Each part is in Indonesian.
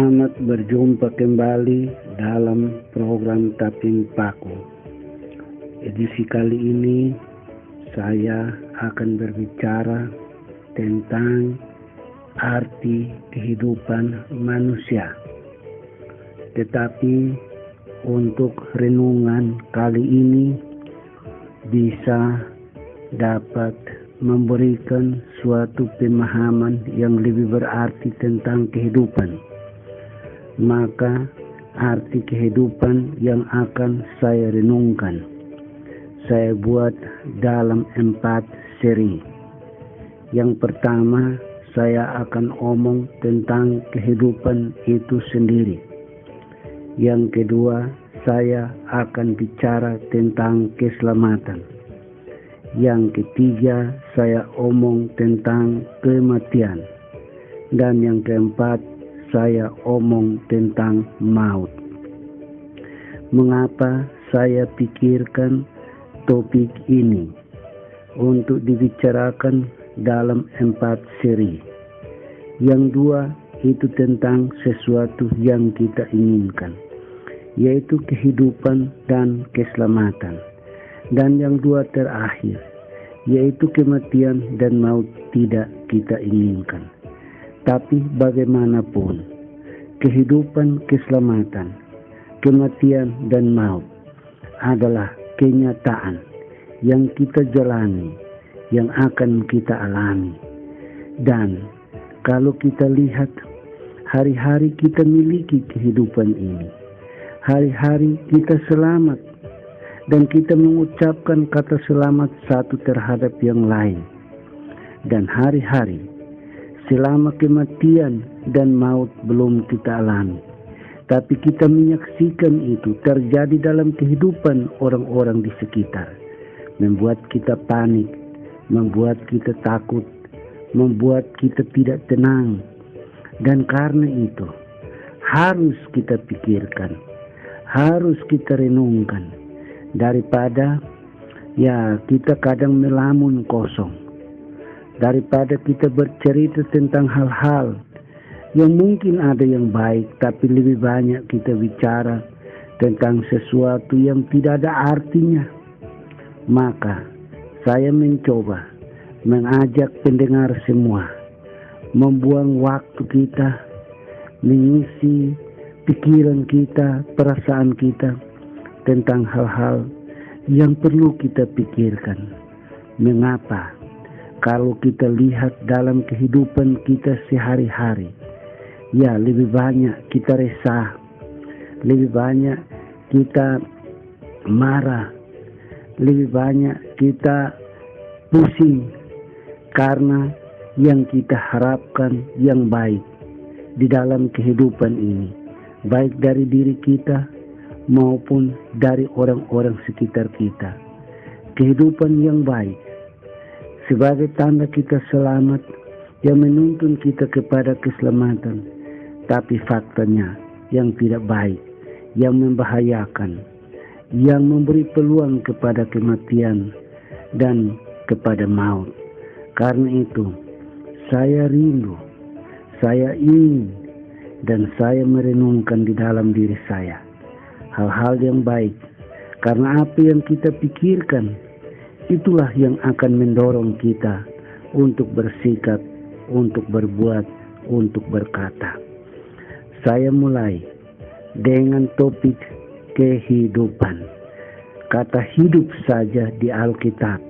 Selamat berjumpa kembali dalam program Taping Paku. Edisi kali ini saya akan berbicara tentang arti kehidupan manusia. Tetapi untuk renungan kali ini bisa dapat memberikan suatu pemahaman yang lebih berarti tentang kehidupan. Maka arti kehidupan yang akan saya renungkan saya buat dalam 4 seri. Yang pertama, saya akan omong tentang kehidupan itu sendiri. Yang kedua, saya akan bicara tentang keselamatan. Yang ketiga, saya omong tentang kematian. Dan yang keempat, saya omong tentang maut. Mengapa saya pikirkan topik ini untuk dibicarakan dalam 4 seri? Yang dua itu tentang sesuatu yang kita inginkan, yaitu kehidupan dan keselamatan. Dan yang dua terakhir, yaitu kematian dan maut tidak kita inginkan. Tapi bagaimanapun, kehidupan, keselamatan, kematian, dan maut adalah kenyataan yang kita jalani, yang akan kita alami. Dan kalau kita lihat, hari-hari kita miliki kehidupan ini. Hari-hari kita selamat, dan kita mengucapkan kata selamat satu terhadap yang lain. Dan hari-hari selama kematian dan maut belum kita alami, tapi kita menyaksikan itu terjadi dalam kehidupan orang-orang di sekitar, membuat kita panik, membuat kita takut, membuat kita tidak tenang. Dan karena itu harus kita pikirkan, harus kita renungkan, daripada kita kadang melamun kosong, daripada kita bercerita tentang hal-hal yang mungkin ada yang baik, tapi lebih banyak kita bicara tentang sesuatu yang tidak ada artinya. Maka saya mencoba mengajak pendengar semua membuang waktu kita, mengisi pikiran kita, perasaan kita tentang hal-hal yang perlu kita pikirkan. Mengapa? Kalau kita lihat dalam kehidupan kita sehari-hari, lebih banyak kita resah, lebih banyak kita marah, lebih banyak kita pusing karena yang kita harapkan yang baik di dalam kehidupan ini, baik dari diri kita maupun dari orang-orang sekitar kita. Kehidupan yang baik sebagai tanda kita selamat, yang menuntun kita kepada keselamatan. Tapi faktanya yang tidak baik, yang membahayakan, yang memberi peluang kepada kematian dan kepada maut. Karena itu saya rindu, saya ingin, dan saya merenungkan di dalam diri saya hal-hal yang baik. Karena apa yang kita pikirkan, itulah yang akan mendorong kita untuk bersikap, untuk berbuat, untuk berkata. Saya mulai dengan topik kehidupan. Kata hidup saja di Alkitab,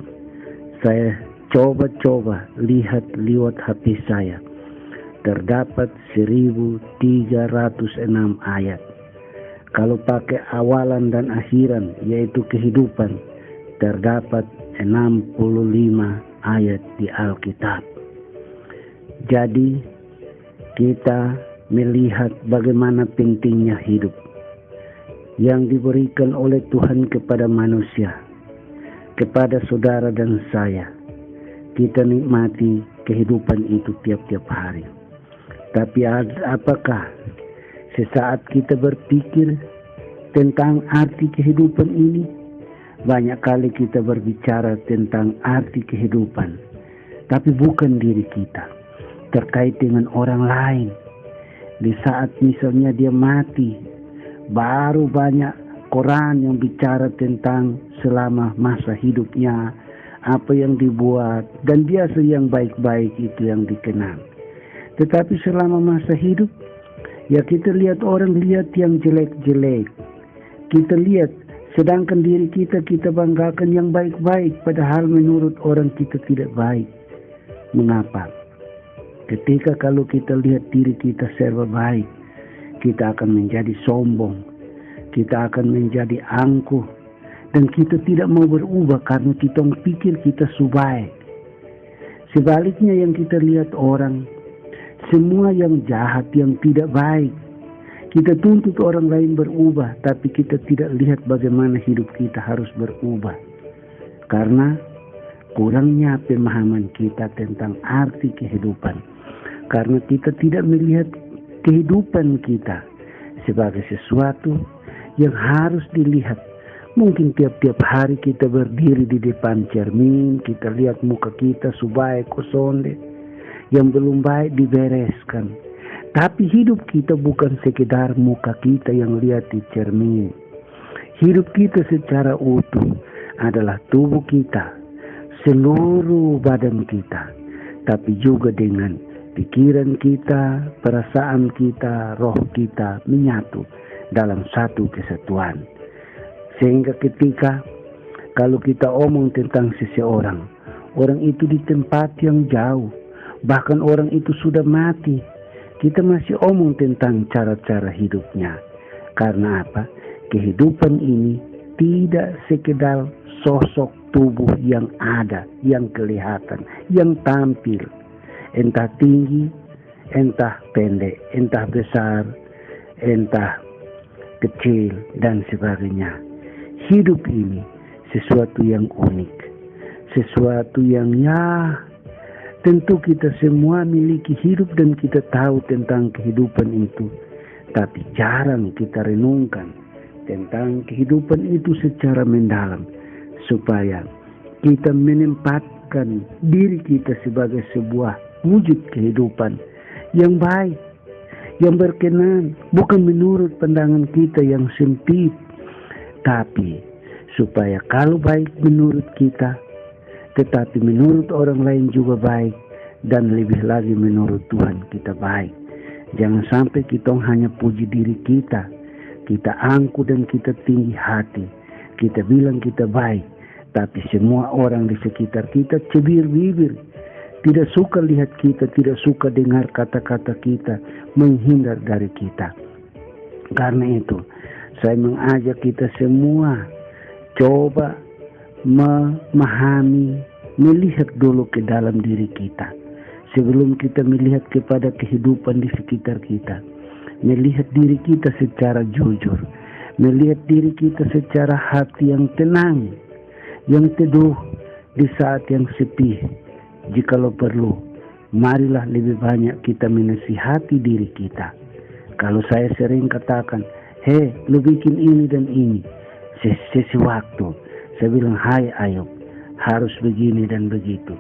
saya coba lihat lewat HP saya, terdapat 1306 ayat. Kalau pakai awalan dan akhiran, yaitu kehidupan, terdapat 65 ayat di Alkitab. Jadi kita melihat bagaimana pentingnya hidup yang diberikan oleh Tuhan kepada manusia, kepada saudara dan saya. Kita nikmati kehidupan itu tiap-tiap hari. Tapi apakah sesaat kita berpikir tentang arti kehidupan ini? Banyak kali kita berbicara tentang arti kehidupan, tapi bukan diri kita, terkait dengan orang lain. Di saat misalnya dia mati, baru banyak koran yang bicara tentang selama masa hidupnya, apa yang dibuat, dan biasa yang baik-baik itu yang dikenal. Tetapi selama masa hidup, ya kita lihat orang lihat yang jelek-jelek. Kita lihat, sedangkan diri kita banggakan yang baik-baik, padahal menurut orang kita tidak baik. Mengapa? Ketika kalau kita lihat diri kita serba baik, kita akan menjadi sombong, kita akan menjadi angkuh, dan kita tidak mau berubah karena kita pikir kita baik. Sebaliknya yang kita lihat orang, semua yang jahat, yang tidak baik, kita tuntut orang lain berubah, tapi kita tidak lihat bagaimana hidup kita harus berubah. Karena kurangnya pemahaman kita tentang arti kehidupan. Karena kita tidak melihat kehidupan kita sebagai sesuatu yang harus dilihat. Mungkin tiap-tiap hari kita berdiri di depan cermin, kita lihat muka kita subaik kosonde, yang belum baik dibereskan. Tapi hidup kita bukan sekedar muka kita yang lihat di cermin. Hidup kita secara utuh adalah tubuh kita, seluruh badan kita, tapi juga dengan pikiran kita, perasaan kita, roh kita menyatu dalam satu kesatuan. Sehingga ketika kalau kita omong tentang seseorang, orang itu di tempat yang jauh, bahkan orang itu sudah mati, kita masih omong tentang cara-cara hidupnya. Karena apa? Kehidupan ini tidak sekedar sosok tubuh yang ada, yang kelihatan, yang tampil. Entah tinggi, entah pendek, entah besar, entah kecil, dan sebagainya. Hidup ini sesuatu yang unik, sesuatu yang tentu kita semua miliki hidup dan kita tahu tentang kehidupan itu. Tapi jarang kita renungkan tentang kehidupan itu secara mendalam, supaya kita menempatkan diri kita sebagai sebuah wujud kehidupan yang baik, yang berkenan, bukan menurut pandangan kita yang sempit, tapi supaya kalau baik menurut kita, tetapi menurut orang lain juga baik, dan lebih lagi menurut Tuhan kita baik. Jangan sampai kita hanya puji diri kita angkuh dan kita tinggi hati, kita bilang kita baik, tapi semua orang di sekitar kita cebir bibir, tidak suka lihat kita, tidak suka dengar kata-kata kita, menghindar dari kita. Karena itu, saya mengajak kita semua coba memahami, melihat dulu ke dalam diri kita sebelum kita melihat kepada kehidupan di sekitar kita. Melihat diri kita secara jujur, melihat diri kita secara hati yang tenang, yang teduh di saat yang sepi. Jikalau perlu, marilah lebih banyak kita menasihati diri kita. Kalau saya sering katakan, lu bikin ini dan ini, sewaktu saya bilang, hai Ayub, harus begini dan begitu.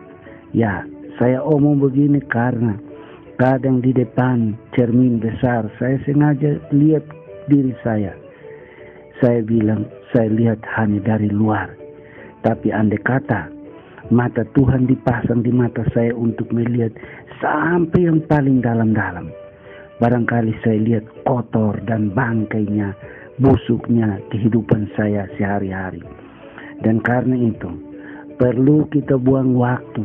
Ya, saya omong begini karena kadang di depan cermin besar saya sengaja lihat diri saya. Saya bilang, saya lihat hanya dari luar. Tapi andai kata mata Tuhan dipasang di mata saya untuk melihat sampai yang paling dalam-dalam, barangkali saya lihat kotor dan bangkainya, busuknya kehidupan saya sehari-hari. Dan karena itu, perlu kita buang waktu,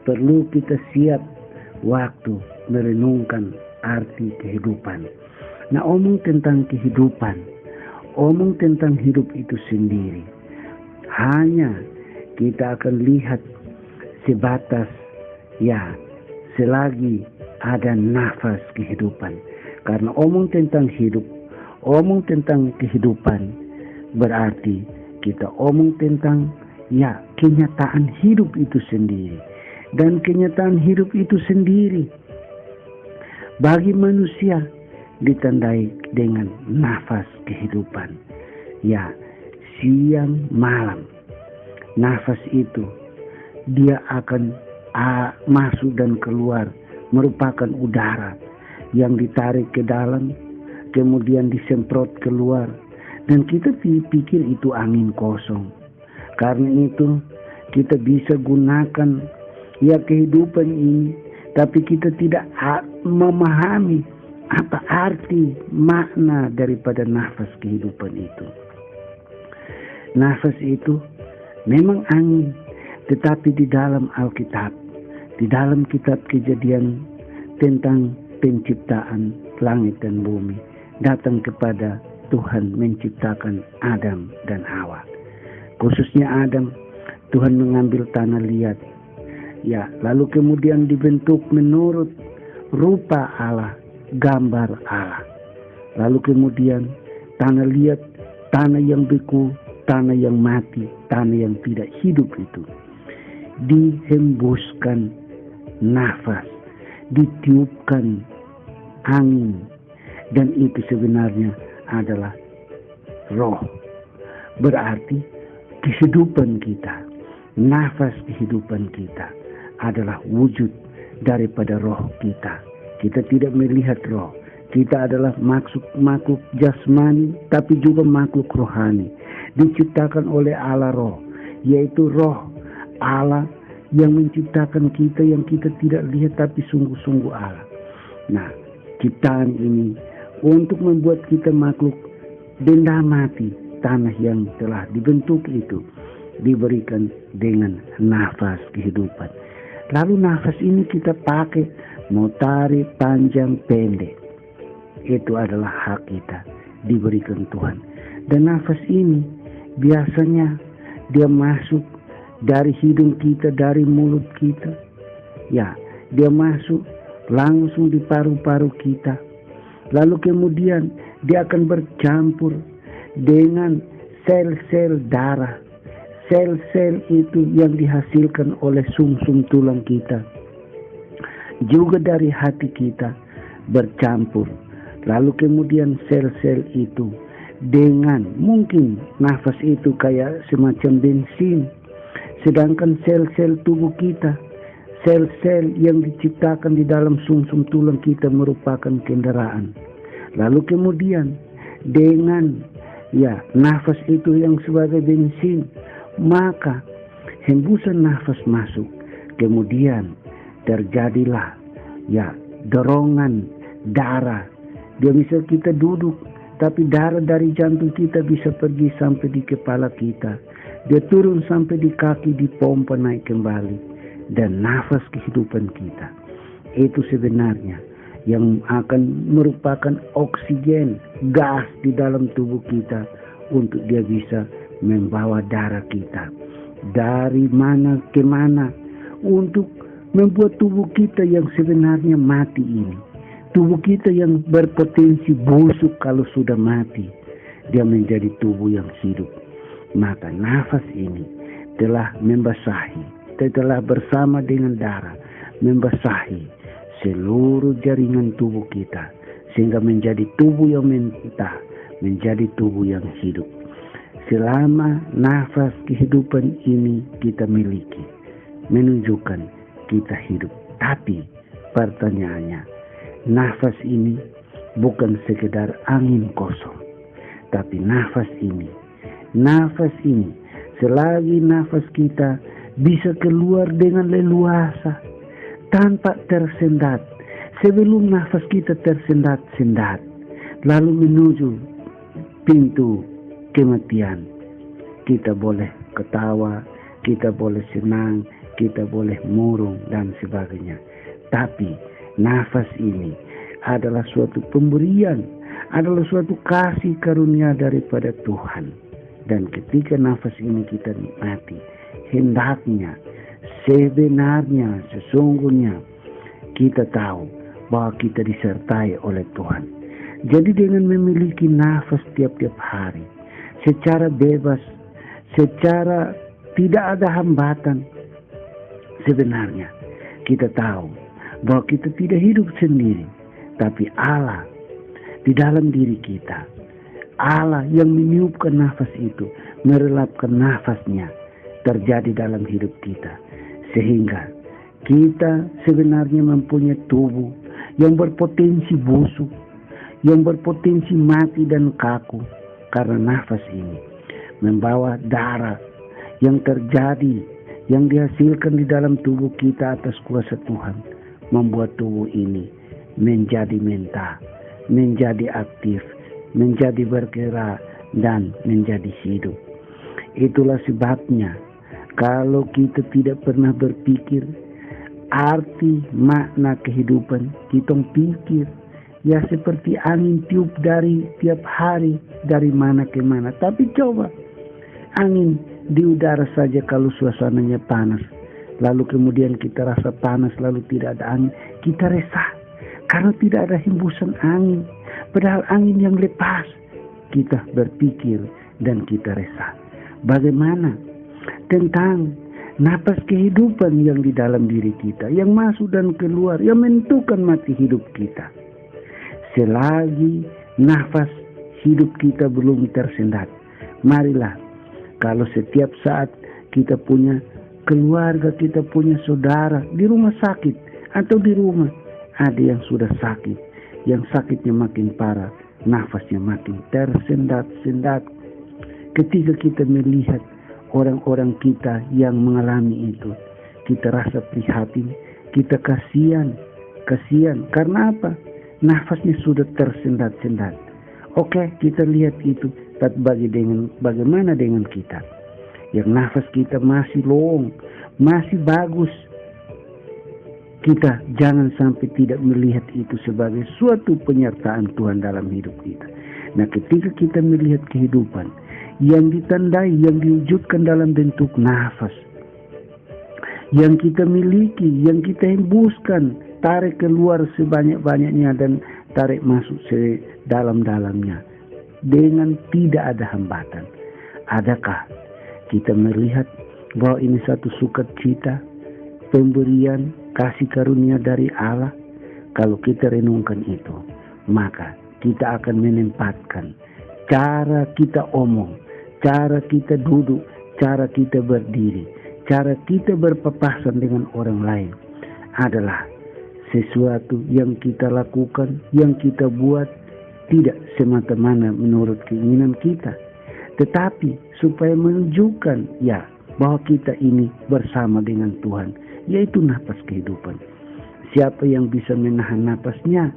perlu kita siap waktu merenungkan arti kehidupan. Nah, omong tentang kehidupan, omong tentang hidup itu sendiri, hanya kita akan lihat sebatas selagi ada nafas kehidupan. Karena omong tentang hidup, omong tentang kehidupan, berarti kita omong tentang kenyataan hidup itu sendiri. Dan kenyataan hidup itu sendiri bagi manusia ditandai dengan nafas kehidupan. Siang malam, nafas itu dia akan masuk dan keluar, merupakan udara yang ditarik ke dalam, kemudian disemprot keluar, dan kita pikir itu angin kosong. Karena itu kita bisa gunakan ya kehidupan ini, tapi kita tidak memahami apa arti makna daripada nafas kehidupan itu. Nafas itu memang angin, tetapi di dalam Alkitab, di dalam kitab Kejadian tentang penciptaan langit dan bumi, datang kepada Tuhan menciptakan Adam dan Hawa. Khususnya Adam, Tuhan mengambil tanah liat, ya, lalu kemudian dibentuk menurut rupa Allah, gambar Allah. Lalu kemudian tanah liat, tanah yang beku, tanah yang mati, tanah yang tidak hidup itu dihembuskan nafas, ditiupkan angin, dan itu sebenarnya adalah roh. Berarti kehidupan kita, nafas kehidupan kita adalah wujud daripada roh kita. Kita tidak melihat roh. Kita adalah makhluk jasmani, tapi juga makhluk rohani. Diciptakan oleh Allah roh, yaitu roh Allah yang menciptakan kita, yang kita tidak lihat tapi sungguh-sungguh Allah. Nah, ciptaan ini untuk membuat kita makhluk benda mati, tanah yang telah dibentuk itu diberikan dengan nafas kehidupan. Lalu nafas ini kita pakai mau tarik panjang pendek, itu adalah hak kita, diberikan Tuhan. Dan nafas ini biasanya dia masuk dari hidung kita, dari mulut kita, ya, dia masuk langsung di paru-paru kita. Lalu kemudian dia akan bercampur dengan sel-sel darah. Sel-sel itu yang dihasilkan oleh sumsum tulang kita, juga dari hati kita bercampur. Lalu kemudian sel-sel itu dengan mungkin nafas itu kayak semacam bensin. Sedangkan sel-sel tubuh kita, sel-sel yang diciptakan di dalam sumsum tulang kita merupakan kendaraan. Lalu kemudian dengan ya nafas itu yang sebagai bensin, maka hembusan nafas masuk, kemudian terjadilah ya dorongan darah. Dia bisa kita duduk, tapi darah dari jantung kita bisa pergi sampai di kepala kita. Dia turun sampai di kaki, dipompa naik kembali. Dan nafas kehidupan kita itu sebenarnya yang akan merupakan oksigen, gas di dalam tubuh kita untuk dia bisa membawa darah kita dari mana ke mana untuk membuat tubuh kita yang sebenarnya mati ini, tubuh kita yang berpotensi busuk kalau sudah mati, dia menjadi tubuh yang hidup. Maka nafas ini telah membasahi, telah bersama dengan darah membasahi seluruh jaringan tubuh kita, sehingga menjadi tubuh yang mentah, menjadi tubuh yang hidup. Selama nafas kehidupan ini kita miliki, menunjukkan kita hidup. Tapi pertanyaannya, nafas ini bukan sekedar angin kosong, tapi nafas ini, selagi nafas kita bisa keluar dengan leluasa, tanpa tersendat. Sebelum nafas kita tersendat-sendat, lalu menuju pintu kematian, kita boleh ketawa, kita boleh senang, kita boleh murung dan sebagainya. Tapi nafas ini adalah suatu pemberian, adalah suatu kasih karunia daripada Tuhan. Dan ketika nafas ini kita nikmati, hendaknya, sebenarnya, sesungguhnya kita tahu bahwa kita disertai oleh Tuhan. Jadi dengan memiliki nafas tiap-tiap hari, secara bebas, secara tidak ada hambatan, sebenarnya kita tahu bahwa kita tidak hidup sendiri, tapi Allah di dalam diri kita. Allah yang meniupkan nafas itu, merelapkan nafasnya terjadi dalam hidup kita, sehingga kita sebenarnya mempunyai tubuh yang berpotensi busuk, yang berpotensi mati dan kaku, karena nafas ini membawa darah yang terjadi, yang dihasilkan di dalam tubuh kita atas kuasa Tuhan, membuat tubuh ini menjadi mentah, menjadi aktif, menjadi bergerak, dan menjadi hidup. Itulah sebabnya kalau kita tidak pernah berpikir arti makna kehidupan, kita pikir ya seperti angin tiup dari tiap hari dari mana ke mana. Tapi coba angin di udara saja kalau suasananya panas, lalu kemudian kita rasa panas, lalu tidak ada angin, kita resah karena tidak ada hembusan angin. Padahal angin yang lepas, kita berpikir dan kita resah. Bagaimana tentang napas kehidupan yang di dalam diri kita, yang masuk dan keluar, yang menentukan mati hidup kita. Selagi nafas hidup kita belum tersendat, marilah kalau setiap saat kita punya keluarga, kita punya saudara di rumah sakit atau di rumah ada yang sudah sakit, yang sakitnya makin parah, nafasnya makin tersendat-sendat. Ketika kita melihat orang-orang kita yang mengalami itu, kita rasa prihatin, kita kasihan. Karena apa? Nafasnya sudah tersendat-sendat. Oke, kita lihat itu. Tapi bagaimana dengan kita? Yang nafas kita masih lowong, masih bagus. Kita jangan sampai tidak melihat itu sebagai suatu penyertaan Tuhan dalam hidup kita. Nah, ketika kita melihat kehidupan yang ditandai, yang diwujudkan dalam bentuk nafas, yang kita miliki, yang kita hembuskan, tarik keluar sebanyak-banyaknya dan tarik masuk sedalam-dalamnya dengan tidak ada hambatan. Adakah kita melihat bahwa ini satu sukacita, pemberian kasih karunia dari Allah? Kalau kita renungkan itu, maka kita akan menempatkan cara kita omong, cara kita duduk, cara kita berdiri, cara kita berpapasan dengan orang lain adalah sesuatu yang kita lakukan, yang kita buat tidak semata-mata menurut keinginan kita, tetapi supaya menunjukkan bahwa kita ini bersama dengan Tuhan, yaitu napas kehidupan. Siapa yang bisa menahan napasnya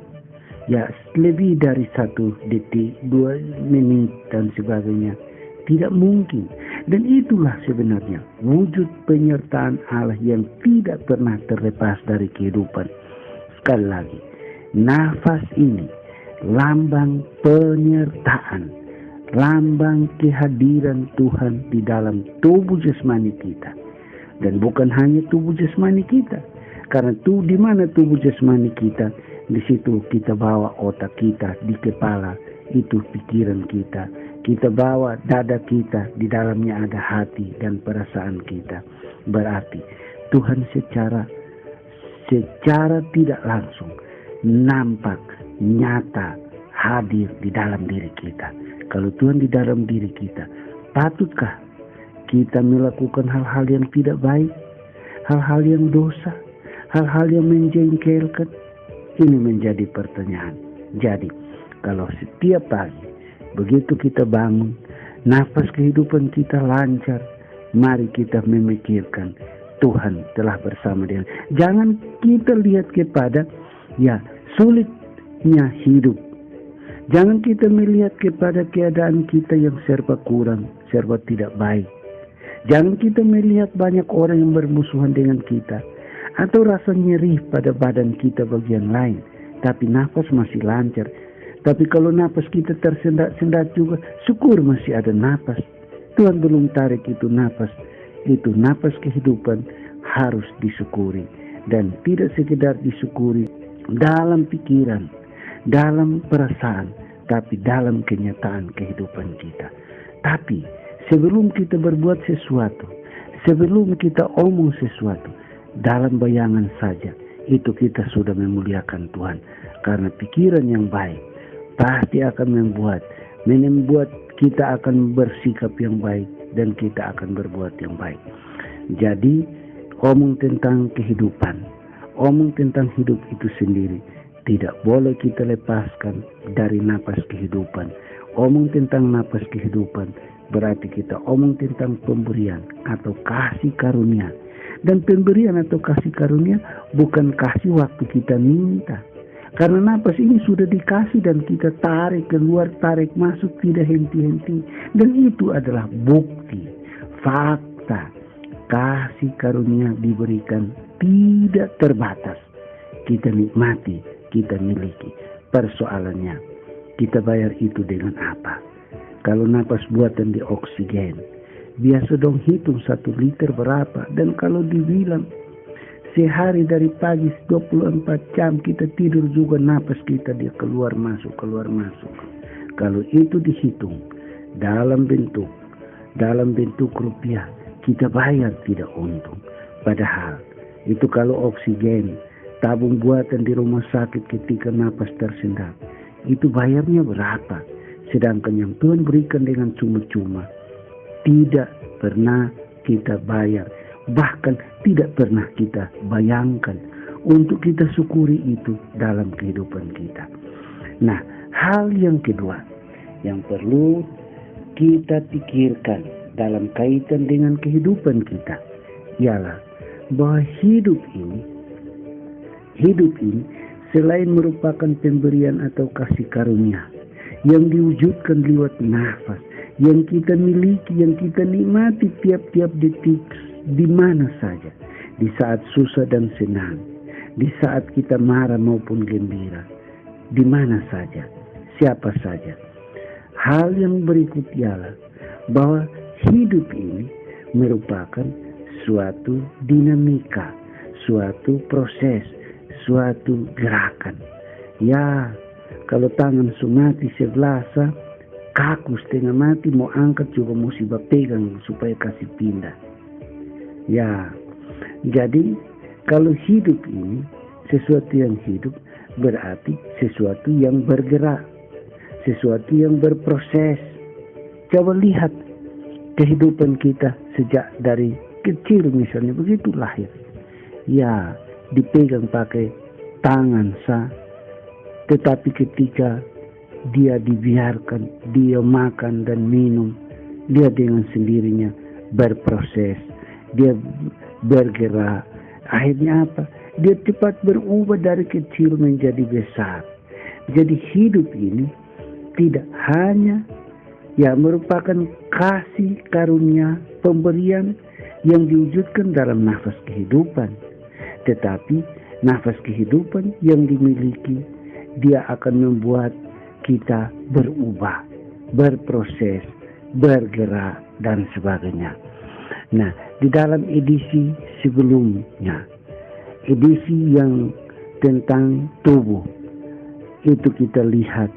lebih dari 1 detik, 2 menit dan sebagainya, tidak mungkin. Dan itulah sebenarnya wujud penyertaan Allah yang tidak pernah terlepas dari kehidupan. Sekali lagi, nafas ini lambang penyertaan, lambang kehadiran Tuhan di dalam tubuh jasmani kita. Dan bukan hanya tubuh jasmani kita, karena di mana tubuh jasmani kita, di situ kita bawa otak kita, di kepala itu pikiran kita. Kita bawa dada kita, di dalamnya ada hati dan perasaan kita. Berarti Tuhan secara tidak langsung nampak, nyata, hadir di dalam diri kita. Kalau Tuhan di dalam diri kita, patutkah kita melakukan hal-hal yang tidak baik, hal-hal yang dosa, hal-hal yang menjengkelkan? Ini menjadi pertanyaan. Jadi, kalau setiap pagi begitu kita bangun, nafas kehidupan kita lancar, mari kita memikirkan Tuhan telah bersama dengan. Jangan kita lihat kepada sulitnya hidup. Jangan kita melihat kepada keadaan kita yang serba kurang, serba tidak baik. Jangan kita melihat banyak orang yang bermusuhan dengan kita, atau rasa nyeri pada badan kita bagian lain, tapi nafas masih lancar. Tapi kalau nafas kita tersendat-sendat juga, syukur masih ada nafas. Tuhan belum tarik itu nafas kehidupan harus disyukuri. Dan tidak sekedar disyukuri dalam pikiran, dalam perasaan, tapi dalam kenyataan kehidupan kita. Tapi sebelum kita berbuat sesuatu, sebelum kita omong sesuatu, dalam bayangan saja itu kita sudah memuliakan Tuhan. Karena pikiran yang baik pasti akan membuat kita akan bersikap yang baik dan kita akan berbuat yang baik. Jadi omong tentang kehidupan, omong tentang hidup itu sendiri Tidak boleh kita lepaskan dari napas kehidupan. Omong tentang napas kehidupan berarti kita omong tentang pemberian atau kasih karunia. Dan pemberian atau kasih karunia bukan kasih waktu kita minta. Karena napas ini sudah dikasih dan kita tarik keluar, tarik masuk, tidak henti-henti. Dan itu adalah bukti, fakta, kasih karunia diberikan tidak terbatas. Kita nikmati, kita miliki. Persoalannya, kita bayar itu dengan apa? Kalau napas buatan di oksigen, biasa dong hitung 1 liter berapa. Dan kalau dibilang sehari dari pagi 24 jam kita tidur juga napas kita dia keluar masuk, keluar masuk. Kalau itu dihitung dalam bentuk rupiah, kita bayar tidak untung. Padahal itu kalau oksigen, tabung buatan di rumah sakit ketika napas tersendat, itu bayarnya berapa? Sedangkan yang Tuhan berikan dengan cuma-cuma, tidak pernah kita bayar. Bahkan tidak pernah kita bayangkan untuk kita syukuri itu dalam kehidupan kita. Nah, hal yang kedua yang perlu kita pikirkan dalam kaitan dengan kehidupan kita ialah bahwa hidup ini selain merupakan pemberian atau kasih karunia yang diwujudkan lewat nafas, yang kita miliki, yang kita nikmati tiap-tiap detik, di mana saja, di saat susah dan senang, di saat kita marah maupun gembira, di mana saja, siapa saja. Hal yang berikut ialah bahwa hidup ini merupakan suatu dinamika, suatu proses, suatu gerakan. Ya, kalau tangan sumati sebelasa, kaku setengah mati, mau angkat juga mesti pegang supaya kasih pindah. Ya, jadi kalau hidup ini sesuatu yang hidup berarti sesuatu yang bergerak, sesuatu yang berproses. Coba lihat kehidupan kita sejak dari kecil misalnya, begitu lahir. Ya, dipegang pakai tangan sah, tetapi ketika dia dibiarkan, dia makan dan minum, dia dengan sendirinya berproses, dia bergerak. Akhirnya apa? Dia cepat berubah dari kecil menjadi besar. Jadi hidup ini tidak hanya merupakan kasih karunia, pemberian yang diwujudkan dalam nafas kehidupan, tetapi nafas kehidupan yang dimiliki, dia akan membuat kita berubah, berproses, bergerak, dan sebagainya. Nah, di dalam edisi sebelumnya, edisi yang tentang tubuh, itu kita lihat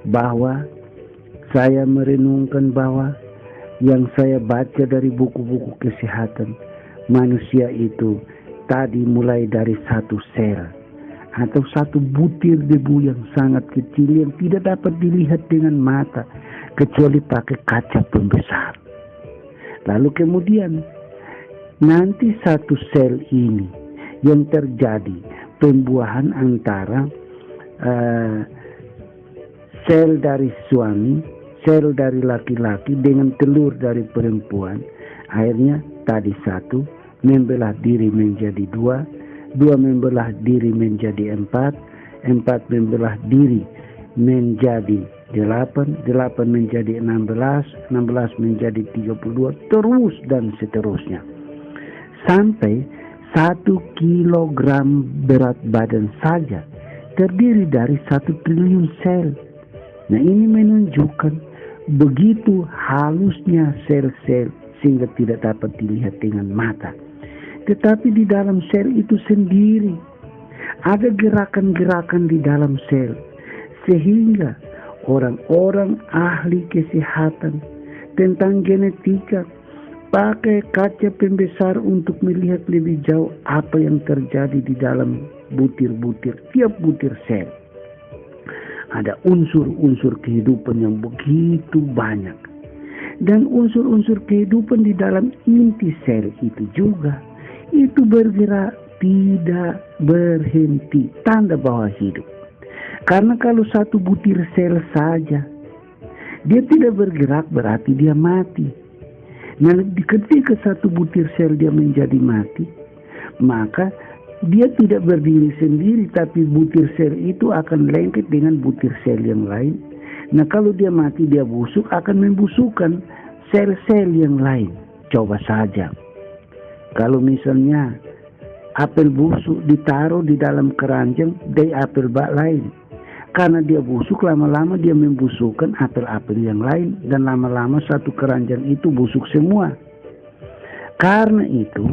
bahwa saya merenungkan bahwa yang saya baca dari buku-buku kesehatan, manusia itu tadi mulai dari satu sel atau satu butir debu yang sangat kecil yang tidak dapat dilihat dengan mata kecuali pakai kaca pembesar. Lalu kemudian nanti satu sel ini yang terjadi pembuahan antara sel dari suami, sel dari laki-laki dengan telur dari perempuan. Akhirnya tadi satu membelah diri menjadi dua, dua membelah diri menjadi empat, empat membelah diri menjadi 8 menjadi 16 menjadi 32, terus dan seterusnya. Sampai 1 kilogram berat badan saja terdiri dari 1 triliun sel. Nah, ini menunjukkan begitu halusnya sel-sel sehingga tidak dapat dilihat dengan mata. Tetapi di dalam sel itu sendiri ada gerakan-gerakan di dalam sel, sehingga orang-orang ahli kesehatan tentang genetika pakai kaca pembesar untuk melihat lebih jauh apa yang terjadi di dalam butir-butir, tiap butir sel. Ada unsur-unsur kehidupan yang begitu banyak. Dan unsur-unsur kehidupan di dalam inti sel itu juga, itu bergerak tidak berhenti, tanda bahwa hidup. Karena kalau satu butir sel saja dia tidak bergerak, berarti dia mati. Nah, ketika satu butir sel dia menjadi mati, maka dia tidak berdiri sendiri, tapi butir sel itu akan lengket dengan butir sel yang lain. Nah, kalau dia mati, dia busuk, akan membusukkan sel-sel yang lain. Coba saja, kalau misalnya apel busuk ditaruh di dalam keranjang dari apel bak lain, karena dia busuk, lama-lama dia membusukkan apel-apel yang lain, dan lama-lama satu keranjang itu busuk semua. Karena itu,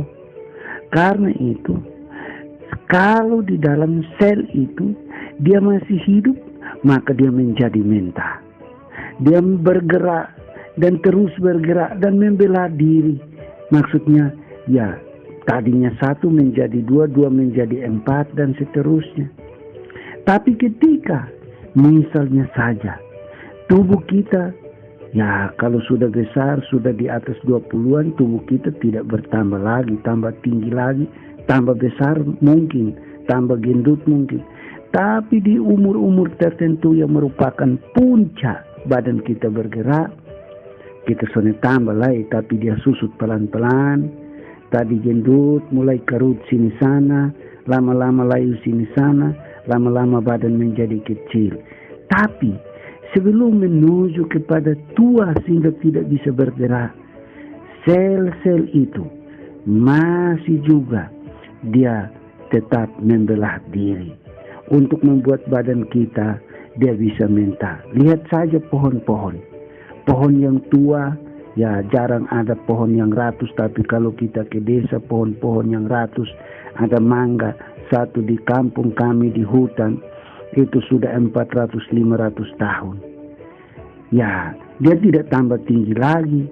kalau di dalam sel itu dia masih hidup, maka dia menjadi mentah. Dia bergerak dan terus bergerak dan membela diri. Maksudnya, ya, tadinya satu menjadi dua, dua menjadi empat, dan seterusnya. Tapi ketika misalnya saja tubuh kita, ya kalau sudah besar, sudah di atas 20-an, tubuh kita tidak bertambah lagi, tambah tinggi lagi, tambah besar mungkin, tambah gendut mungkin. Tapi di umur-umur tertentu yang merupakan puncak badan kita bergerak, kita sudah tambah lagi, tapi dia susut pelan-pelan. Tadi gendut, mulai kerut sini sana, lama-lama layu sini sana, lama-lama badan menjadi kecil. Tapi sebelum menuju kepada tua sehingga tidak bisa bergerak, sel-sel itu masih juga dia tetap membelah diri untuk membuat badan kita dia bisa mentah. Lihat saja pohon-pohon yang tua, ya jarang ada pohon yang ratus, tapi kalau kita ke desa, pohon-pohon yang ratus. Ada mangga satu di kampung kami di hutan, itu sudah 400-500 tahun. Ya, dia tidak tambah tinggi lagi,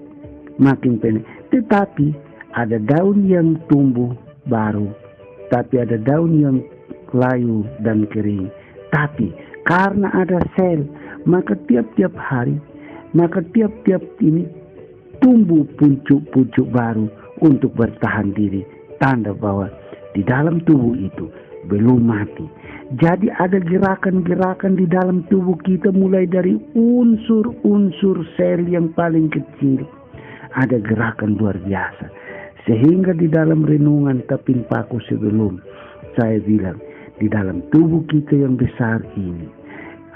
makin pendek. Tetapi ada daun yang tumbuh baru, tapi ada daun yang layu dan kering. Tapi karena ada sel, maka tiap-tiap hari, maka tiap-tiap ini tumbuh pucuk-pucuk baru untuk bertahan diri. Tanda bahwa di dalam tubuh itu belum mati. Jadi ada gerakan-gerakan di dalam tubuh kita, mulai dari unsur-unsur sel yang paling kecil. Ada gerakan luar biasa. Sehingga di dalam renungan Tapin Paku sebelum, saya bilang, di dalam tubuh kita yang besar ini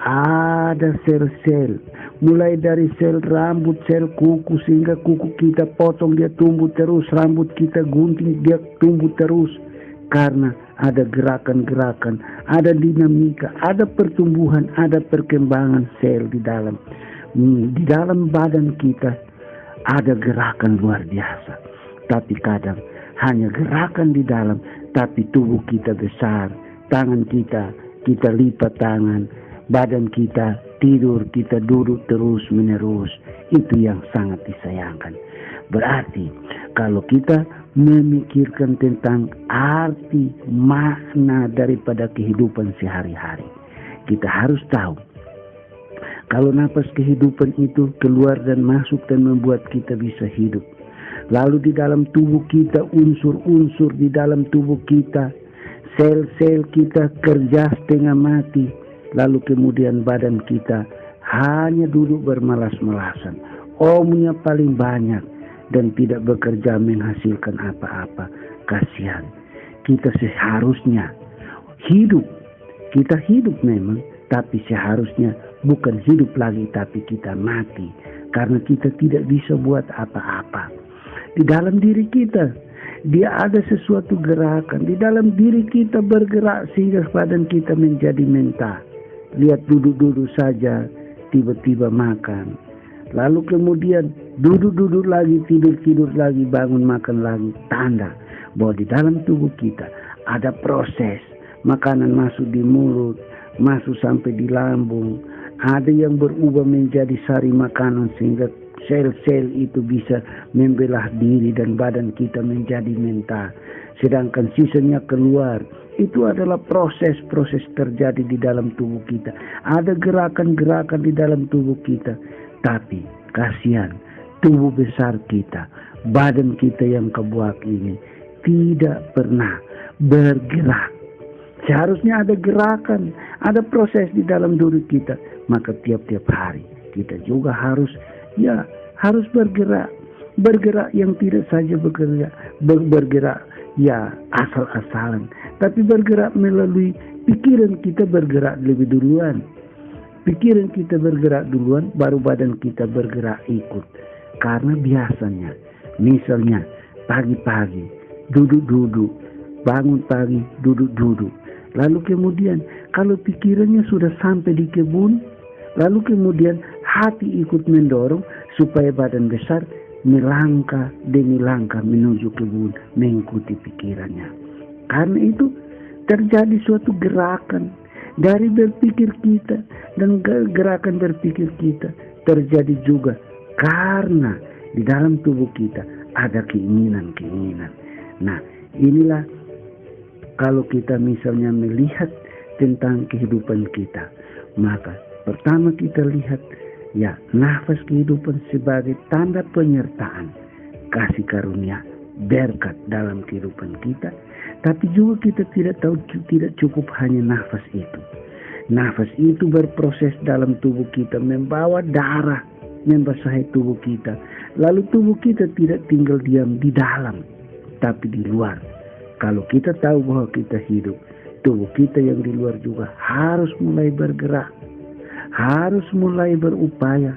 ada sel-sel, mulai dari sel rambut, sel kuku, sehingga kuku kita potong dia tumbuh terus, rambut kita gunting dia tumbuh terus. Karena ada gerakan-gerakan, ada dinamika, ada pertumbuhan, ada perkembangan sel di dalam badan kita. Ada gerakan luar biasa. Tapi kadang hanya gerakan di dalam, tapi tubuh kita besar, tangan kita lipat tangan, badan kita tidur, kita duduk terus menerus. Itu yang sangat disayangkan. Berarti kalau kita memikirkan tentang arti makna daripada kehidupan sehari-hari, kita harus tahu kalau napas kehidupan itu keluar dan masuk dan membuat kita bisa hidup. Lalu di dalam tubuh kita, unsur-unsur di dalam tubuh kita, sel-sel kita kerja setengah mati. Lalu kemudian badan kita hanya duduk bermalas-malasan. Omnya paling banyak dan tidak bekerja menghasilkan apa-apa. Kasihan. Kita seharusnya hidup. Kita hidup memang, tapi seharusnya bukan hidup lagi, tapi kita mati. Karena kita tidak bisa buat apa-apa. Di dalam diri kita, dia ada sesuatu gerakan. Di dalam diri kita bergerak sehingga badan kita menjadi mentah. Lihat duduk-duduk saja, tiba-tiba makan. Lalu kemudian duduk-duduk lagi, tidur-tidur lagi, bangun makan lagi. Tanda bahwa di dalam tubuh kita ada proses. Makanan masuk di mulut, masuk sampai di lambung. Ada yang berubah menjadi sari makanan sehingga sel-sel itu bisa membelah diri dan badan kita menjadi mentah. Sedangkan sisanya keluar. Itu adalah proses-proses terjadi di dalam tubuh kita. Ada gerakan-gerakan di dalam tubuh kita. Tapi kasihan tubuh besar kita, badan kita yang kebuak ini tidak pernah bergerak. Seharusnya ada gerakan, ada proses di dalam diri kita. Maka tiap-tiap hari kita juga harus bergerak. Bergerak yang tidak saja bergerak asal-asalan, tapi bergerak melalui pikiran kita bergerak lebih duluan. Pikiran kita bergerak duluan, baru badan kita bergerak ikut. Karena biasanya, misalnya pagi-pagi duduk-duduk, bangun pagi duduk-duduk. Lalu kemudian kalau pikirannya sudah sampai di kebun, lalu kemudian hati ikut mendorong supaya badan besar melangkah demi langkah menuju kebun mengikuti pikirannya. Karena itu terjadi suatu gerakan dari berpikir kita, dan gerakan berpikir kita terjadi juga karena di dalam tubuh kita ada keinginan-keinginan. Nah, inilah kalau kita misalnya melihat tentang kehidupan kita, maka pertama kita lihat nafas kehidupan sebagai tanda penyertaan kasih karunia berkat dalam kehidupan kita. Tapi juga kita tidak cukup hanya nafas itu. Nafas itu berproses dalam tubuh kita, membawa darah membasahi tubuh kita. Lalu tubuh kita tidak tinggal diam di dalam, tapi di luar. Kalau kita tahu bahwa kita hidup, tubuh kita yang di luar juga harus mulai bergerak, harus mulai berupaya,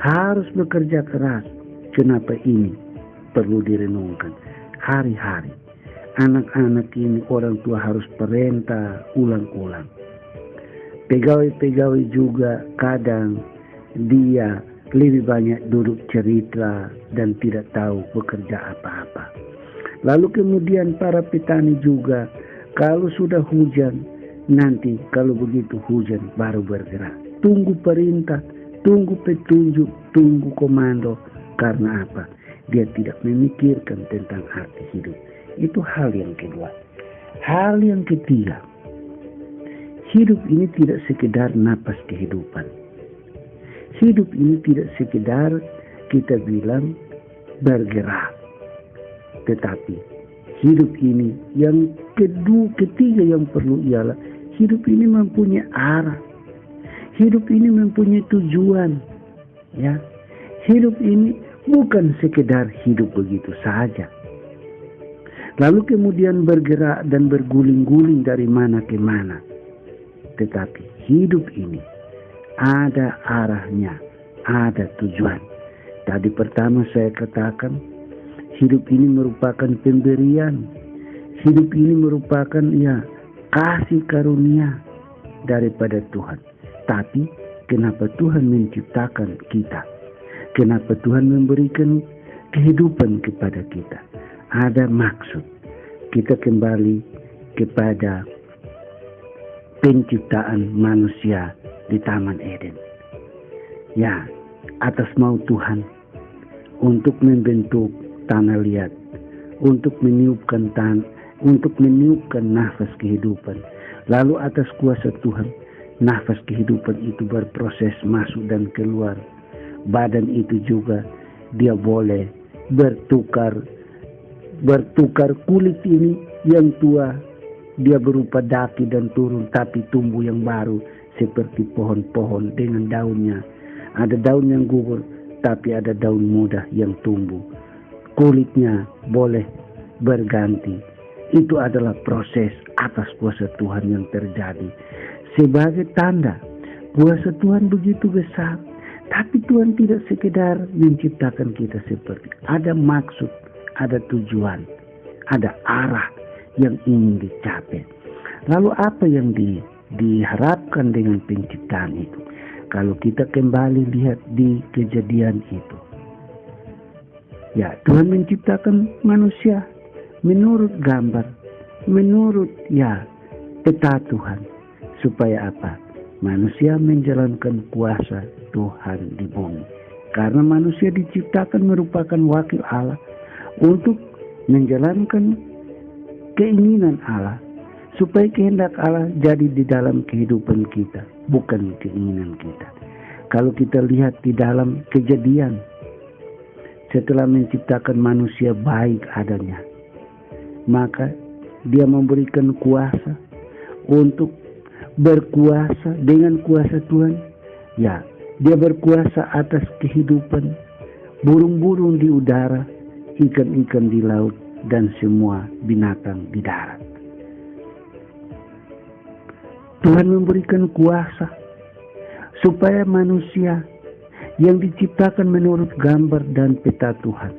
harus bekerja keras. Kenapa ini perlu direnungkan hari-hari? Anak-anak ini orang tua harus perintah ulang-ulang. Pegawai-pegawai juga kadang dia lebih banyak duduk cerita dan tidak tahu bekerja apa-apa. Lalu kemudian para petani juga, kalau sudah hujan, nanti kalau begitu hujan baru bergerak. Tunggu perintah, tunggu petunjuk, tunggu komando. Karena apa? Dia tidak memikirkan tentang arti hidup. Itu hal yang kedua. Hal yang ketiga, hidup ini tidak sekedar napas kehidupan. Hidup ini tidak sekedar kita bilang bergerak. Tetapi hidup ini yang ketiga yang perlu ialah hidup ini mempunyai arah. Hidup ini mempunyai tujuan. Ya. Hidup ini bukan sekedar hidup begitu saja. Lalu kemudian bergerak dan berguling-guling dari mana ke mana. Tetapi hidup ini ada arahnya, ada tujuan. Tadi pertama saya katakan, hidup ini merupakan pemberian. Hidup ini merupakan kasih karunia daripada Tuhan. Tapi kenapa Tuhan menciptakan kita? Kenapa Tuhan memberikan kehidupan kepada kita? Ada maksud. Kita kembali kepada penciptaan manusia di Taman Eden. Ya, atas mau Tuhan untuk membentuk tanah liat, untuk meniupkan nafas kehidupan. Lalu atas kuasa Tuhan, nafas kehidupan itu berproses masuk dan keluar. Badan itu juga dia boleh bertukar kulit ini yang tua, dia berupa daki dan turun, tapi tumbuh yang baru seperti pohon-pohon dengan daunnya. Ada daun yang gugur, tapi ada daun muda yang tumbuh. Kulitnya boleh berganti. Itu adalah proses atas kuasa Tuhan yang terjadi. Sebagai tanda kuasa Tuhan begitu besar. Tapi Tuhan tidak sekedar menciptakan kita seperti. Ada maksud, ada tujuan, ada arah yang ingin dicapai. Lalu apa yang diharapkan dengan penciptaan itu? Kalau kita kembali lihat di Kejadian itu. Ya, Tuhan menciptakan manusia menurut gambar, menurut peta Tuhan. Supaya apa? Manusia menjalankan kuasa Tuhan di bumi. Karena manusia diciptakan merupakan wakil Allah untuk menjalankan keinginan Allah. Supaya kehendak Allah jadi di dalam kehidupan kita, bukan keinginan kita. Kalau kita lihat di dalam Kejadian, setelah menciptakan manusia baik adanya, maka dia memberikan kuasa untuk berkuasa dengan kuasa Tuhan. Ya, dia berkuasa atas kehidupan burung-burung di udara, ikan-ikan di laut, dan semua binatang di darat. Tuhan memberikan kuasa supaya manusia yang diciptakan menurut gambar dan peta Tuhan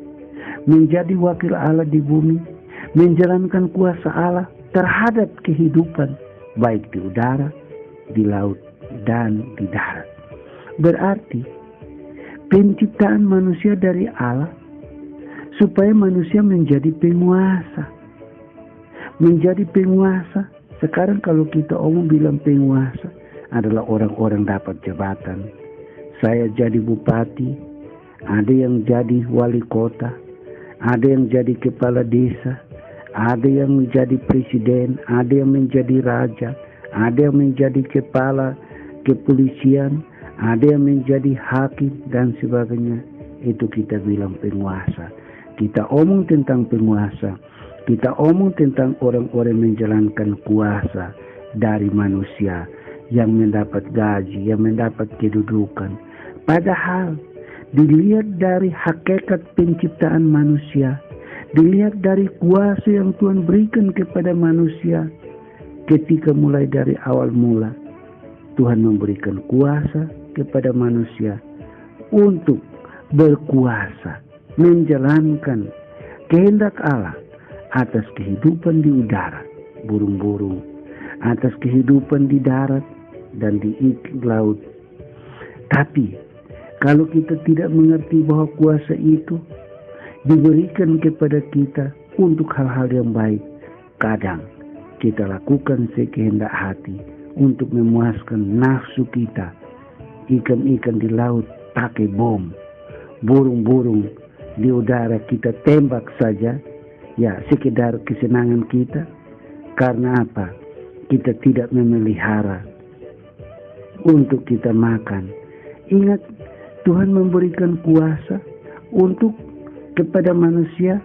menjadi wakil Allah di bumi, menjalankan kuasa Allah terhadap kehidupan baik di udara, di laut, dan di darat. Berarti penciptaan manusia dari Allah supaya manusia menjadi penguasa. Menjadi penguasa. Sekarang kalau kita bilang penguasa adalah orang-orang dapat jabatan. Saya jadi bupati, ada yang jadi wali kota, ada yang jadi kepala desa, ada yang menjadi presiden, ada yang menjadi raja, ada yang menjadi kepala kepolisian, ada yang menjadi hakim dan sebagainya. Itu kita bilang penguasa. Kita omong tentang penguasa. Kita omong tentang orang-orang menjalankan kuasa dari manusia yang mendapat gaji, yang mendapat kedudukan. Padahal dilihat dari hakikat penciptaan manusia, dilihat dari kuasa yang Tuhan berikan kepada manusia ketika mulai dari awal mula, Tuhan memberikan kuasa kepada manusia untuk berkuasa, menjalankan kehendak Allah atas kehidupan di udara, burung-burung, atas kehidupan di darat dan di laut. Tapi kalau kita tidak mengerti bahwa kuasa itu diberikan kepada kita untuk hal-hal yang baik, kadang kita lakukan sekehendak hati untuk memuaskan nafsu kita. Ikan-ikan di laut pakai bom, burung-burung di udara kita tembak saja, ya sekedar kesenangan kita. Karena apa? Kita tidak memelihara untuk kita makan. Ingat, Tuhan memberikan kuasa untuk kepada manusia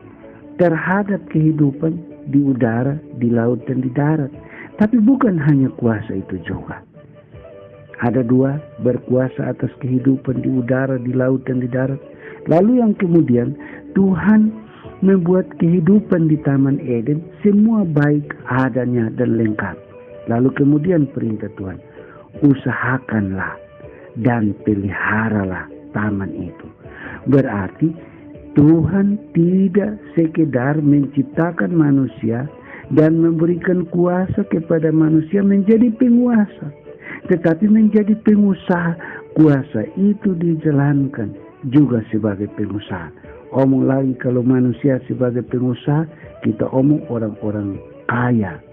terhadap kehidupan di udara, di laut, dan di darat. Tapi bukan hanya kuasa itu juga. Ada dua, berkuasa atas kehidupan di udara, di laut, dan di darat. Lalu yang kemudian Tuhan membuat kehidupan di Taman Eden semua baik adanya dan lengkap. Lalu kemudian perintah Tuhan, usahakanlah dan peliharalah taman itu. Berarti Tuhan tidak sekedar menciptakan manusia dan memberikan kuasa kepada manusia menjadi penguasa, tetapi menjadi pengusaha. Kuasa itu dijalankan juga sebagai pengusaha. Omong lagi, kalau manusia sebagai pengusaha, kita omong orang-orang kaya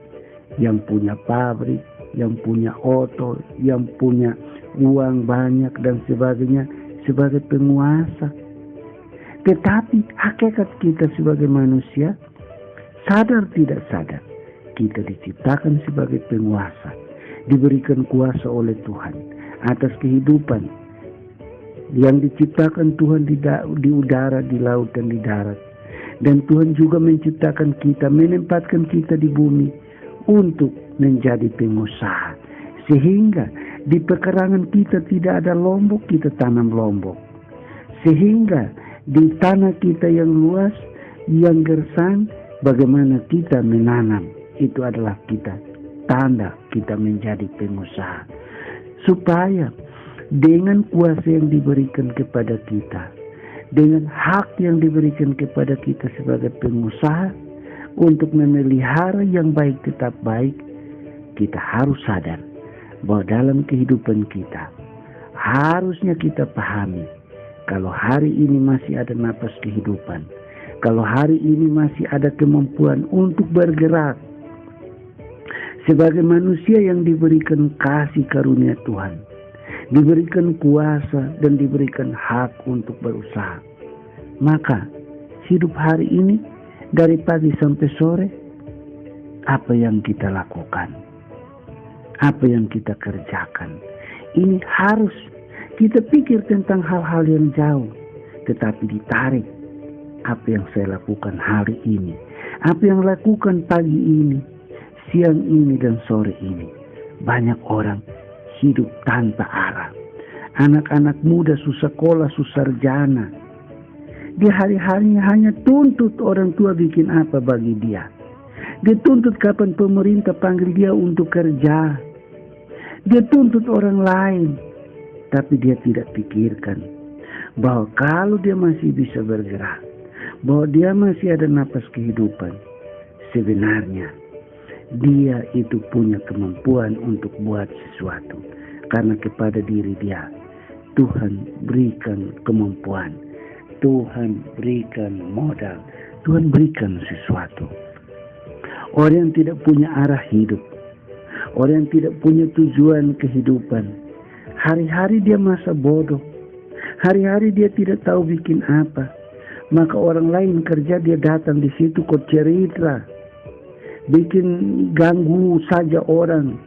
yang punya pabrik, yang punya oto, yang punya uang banyak dan sebagainya sebagai penguasa. Tetapi hakikat kita sebagai manusia, sadar tidak sadar, kita diciptakan sebagai penguasa, diberikan kuasa oleh Tuhan atas kehidupan yang diciptakan Tuhan di udara, di laut, dan di darat. Dan Tuhan juga menciptakan kita, menempatkan kita di bumi untuk menjadi pengusaha. Sehingga di pekarangan kita tidak ada lombok, kita tanam lombok. Sehingga di tanah kita yang luas, yang gersang, bagaimana kita menanam. Itu adalah kita, tanda kita menjadi pengusaha. Supaya dengan kuasa yang diberikan kepada kita, dengan hak yang diberikan kepada kita sebagai pengusaha untuk memelihara yang baik tetap baik, kita harus sadar bahwa dalam kehidupan kita harusnya kita pahami, kalau hari ini masih ada napas kehidupan, kalau hari ini masih ada kemampuan untuk bergerak sebagai manusia yang diberikan kasih karunia Tuhan, diberikan kuasa dan diberikan hak untuk berusaha, maka hidup hari ini dari pagi sampai sore, apa yang kita lakukan, apa yang kita kerjakan, ini harus kita pikir tentang hal-hal yang jauh, tetapi ditarik apa yang saya lakukan hari ini, Apa yang lakukan pagi ini, siang ini dan sore ini. Banyak orang hidup tanpa arah. Anak-anak muda sekolah, sarjana. Dia hari-harinya hanya tuntut orang tua bikin apa bagi dia. Dia tuntut kapan pemerintah panggil dia untuk kerja. Dia tuntut orang lain. Tapi dia tidak pikirkan bahwa kalau dia masih bisa bergerak, bahwa dia masih ada napas kehidupan, sebenarnya dia itu punya kemampuan untuk buat sesuatu. Karena kepada diri dia, Tuhan berikan kemampuan, Tuhan berikan modal, Tuhan berikan sesuatu. Orang yang tidak punya arah hidup, orang yang tidak punya tujuan kehidupan, hari-hari dia masa bodoh, hari-hari dia tidak tahu bikin apa. Maka orang lain kerja, dia datang di situ kok cerita, bikin ganggu saja orang.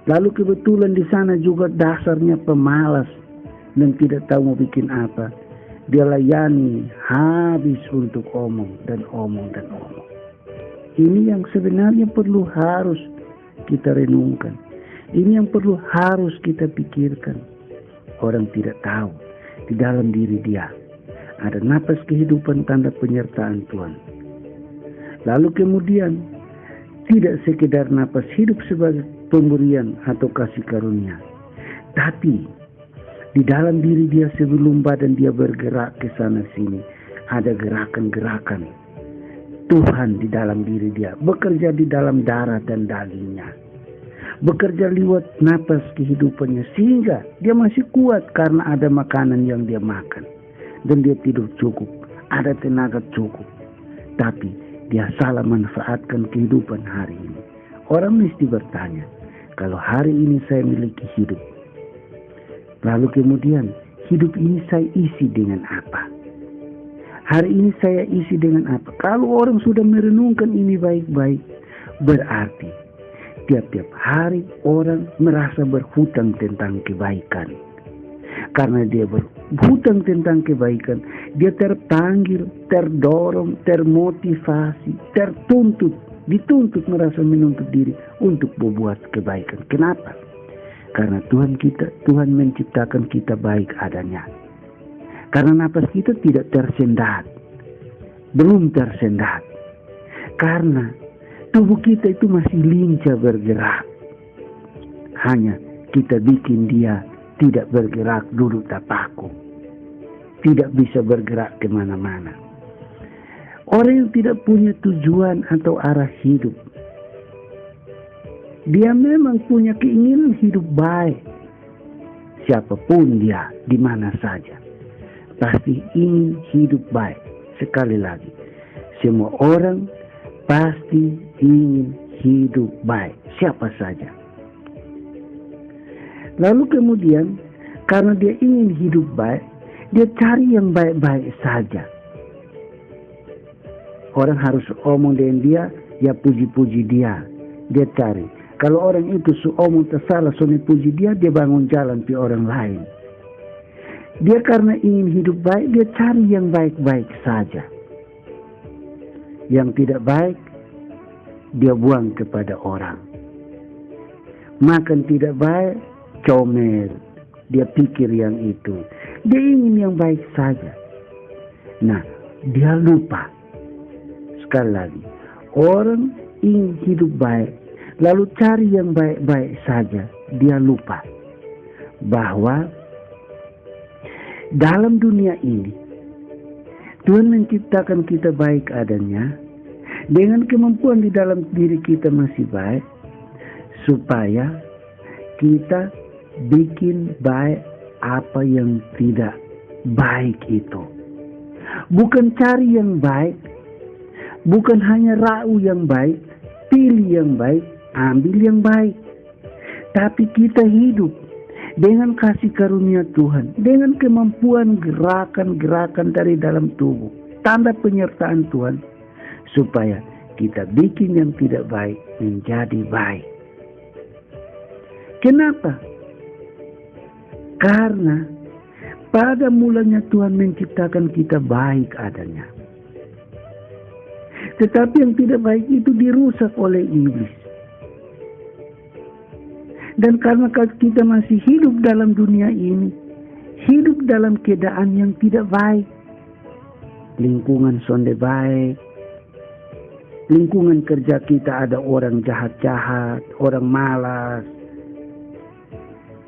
Lalu kebetulan di sana juga dasarnya pemalas dan tidak tahu mau bikin apa. Dia layani habis untuk omong dan omong dan omong. Ini yang sebenarnya perlu harus kita renungkan. Ini yang perlu harus kita pikirkan. Orang tidak tahu di dalam diri dia ada napas kehidupan, tanda penyertaan Tuhan. Lalu kemudian tidak sekedar napas hidup sebagai pemberian atau kasih karunia, tapi di dalam diri dia sebelum badan dia bergerak ke sana sini ada gerakan-gerakan Tuhan di dalam diri dia, bekerja di dalam darah dan dagingnya, bekerja lewat napas kehidupannya, sehingga dia masih kuat karena ada makanan yang dia makan dan dia tidur cukup, ada tenaga cukup. Tapi dia salah manfaatkan kehidupan hari ini. Orang mesti bertanya, kalau hari ini saya miliki hidup, lalu kemudian hidup ini saya isi dengan apa? Hari ini saya isi dengan apa? Kalau orang sudah merenungkan ini baik-baik, berarti tiap-tiap hari orang merasa berhutang tentang kebaikan. Karena dia berhutang tentang kebaikan, dia terpanggil, terdorong, termotivasi, dituntut merasa menuntut diri untuk berbuat kebaikan. Kenapa? Karena Tuhan menciptakan kita baik adanya. Karena napas kita tidak tersendat, belum tersendat. Karena tubuh kita itu masih lincah bergerak. Hanya kita bikin dia tidak bergerak, duduk tapaku, tidak bisa bergerak kemana-mana. Orang yang tidak punya tujuan atau arah hidup, dia memang punya keinginan hidup baik. Siapapun dia, di mana saja, pasti ingin hidup baik. Sekali lagi, semua orang pasti ingin hidup baik, siapa saja. Lalu kemudian, karena dia ingin hidup baik, dia cari yang baik-baik saja. Orang harus omong dengan dia, ya puji-puji dia. Dia cari. Kalau orang itu omong tersalah, puji dia bangun jalan ke orang lain. Dia karena ingin hidup baik, dia cari yang baik-baik saja. Yang tidak baik, dia buang kepada orang. Makan tidak baik, comel. Dia pikir yang itu. Dia ingin yang baik saja. Nah, dia lupa. Sekali lagi, orang ingin hidup baik, lalu cari yang baik-baik saja. Dia lupa bahwa dalam dunia ini, Tuhan menciptakan kita baik adanya, dengan kemampuan di dalam diri kita masih baik, supaya kita bikin baik apa yang tidak baik itu. Bukan cari yang baik, bukan hanya rau yang baik, pilih yang baik, ambil yang baik. Tapi kita hidup dengan kasih karunia Tuhan, dengan kemampuan gerakan-gerakan dari dalam tubuh, tanda penyertaan Tuhan, supaya kita bikin yang tidak baik menjadi baik. Kenapa? Karena pada mulanya Tuhan menciptakan kita baik adanya. Tetapi yang tidak baik itu dirusak oleh iblis. Dan karena kita masih hidup dalam dunia ini, hidup dalam keadaan yang tidak baik, lingkungan sonde baik, lingkungan kerja kita ada orang jahat-jahat, orang malas,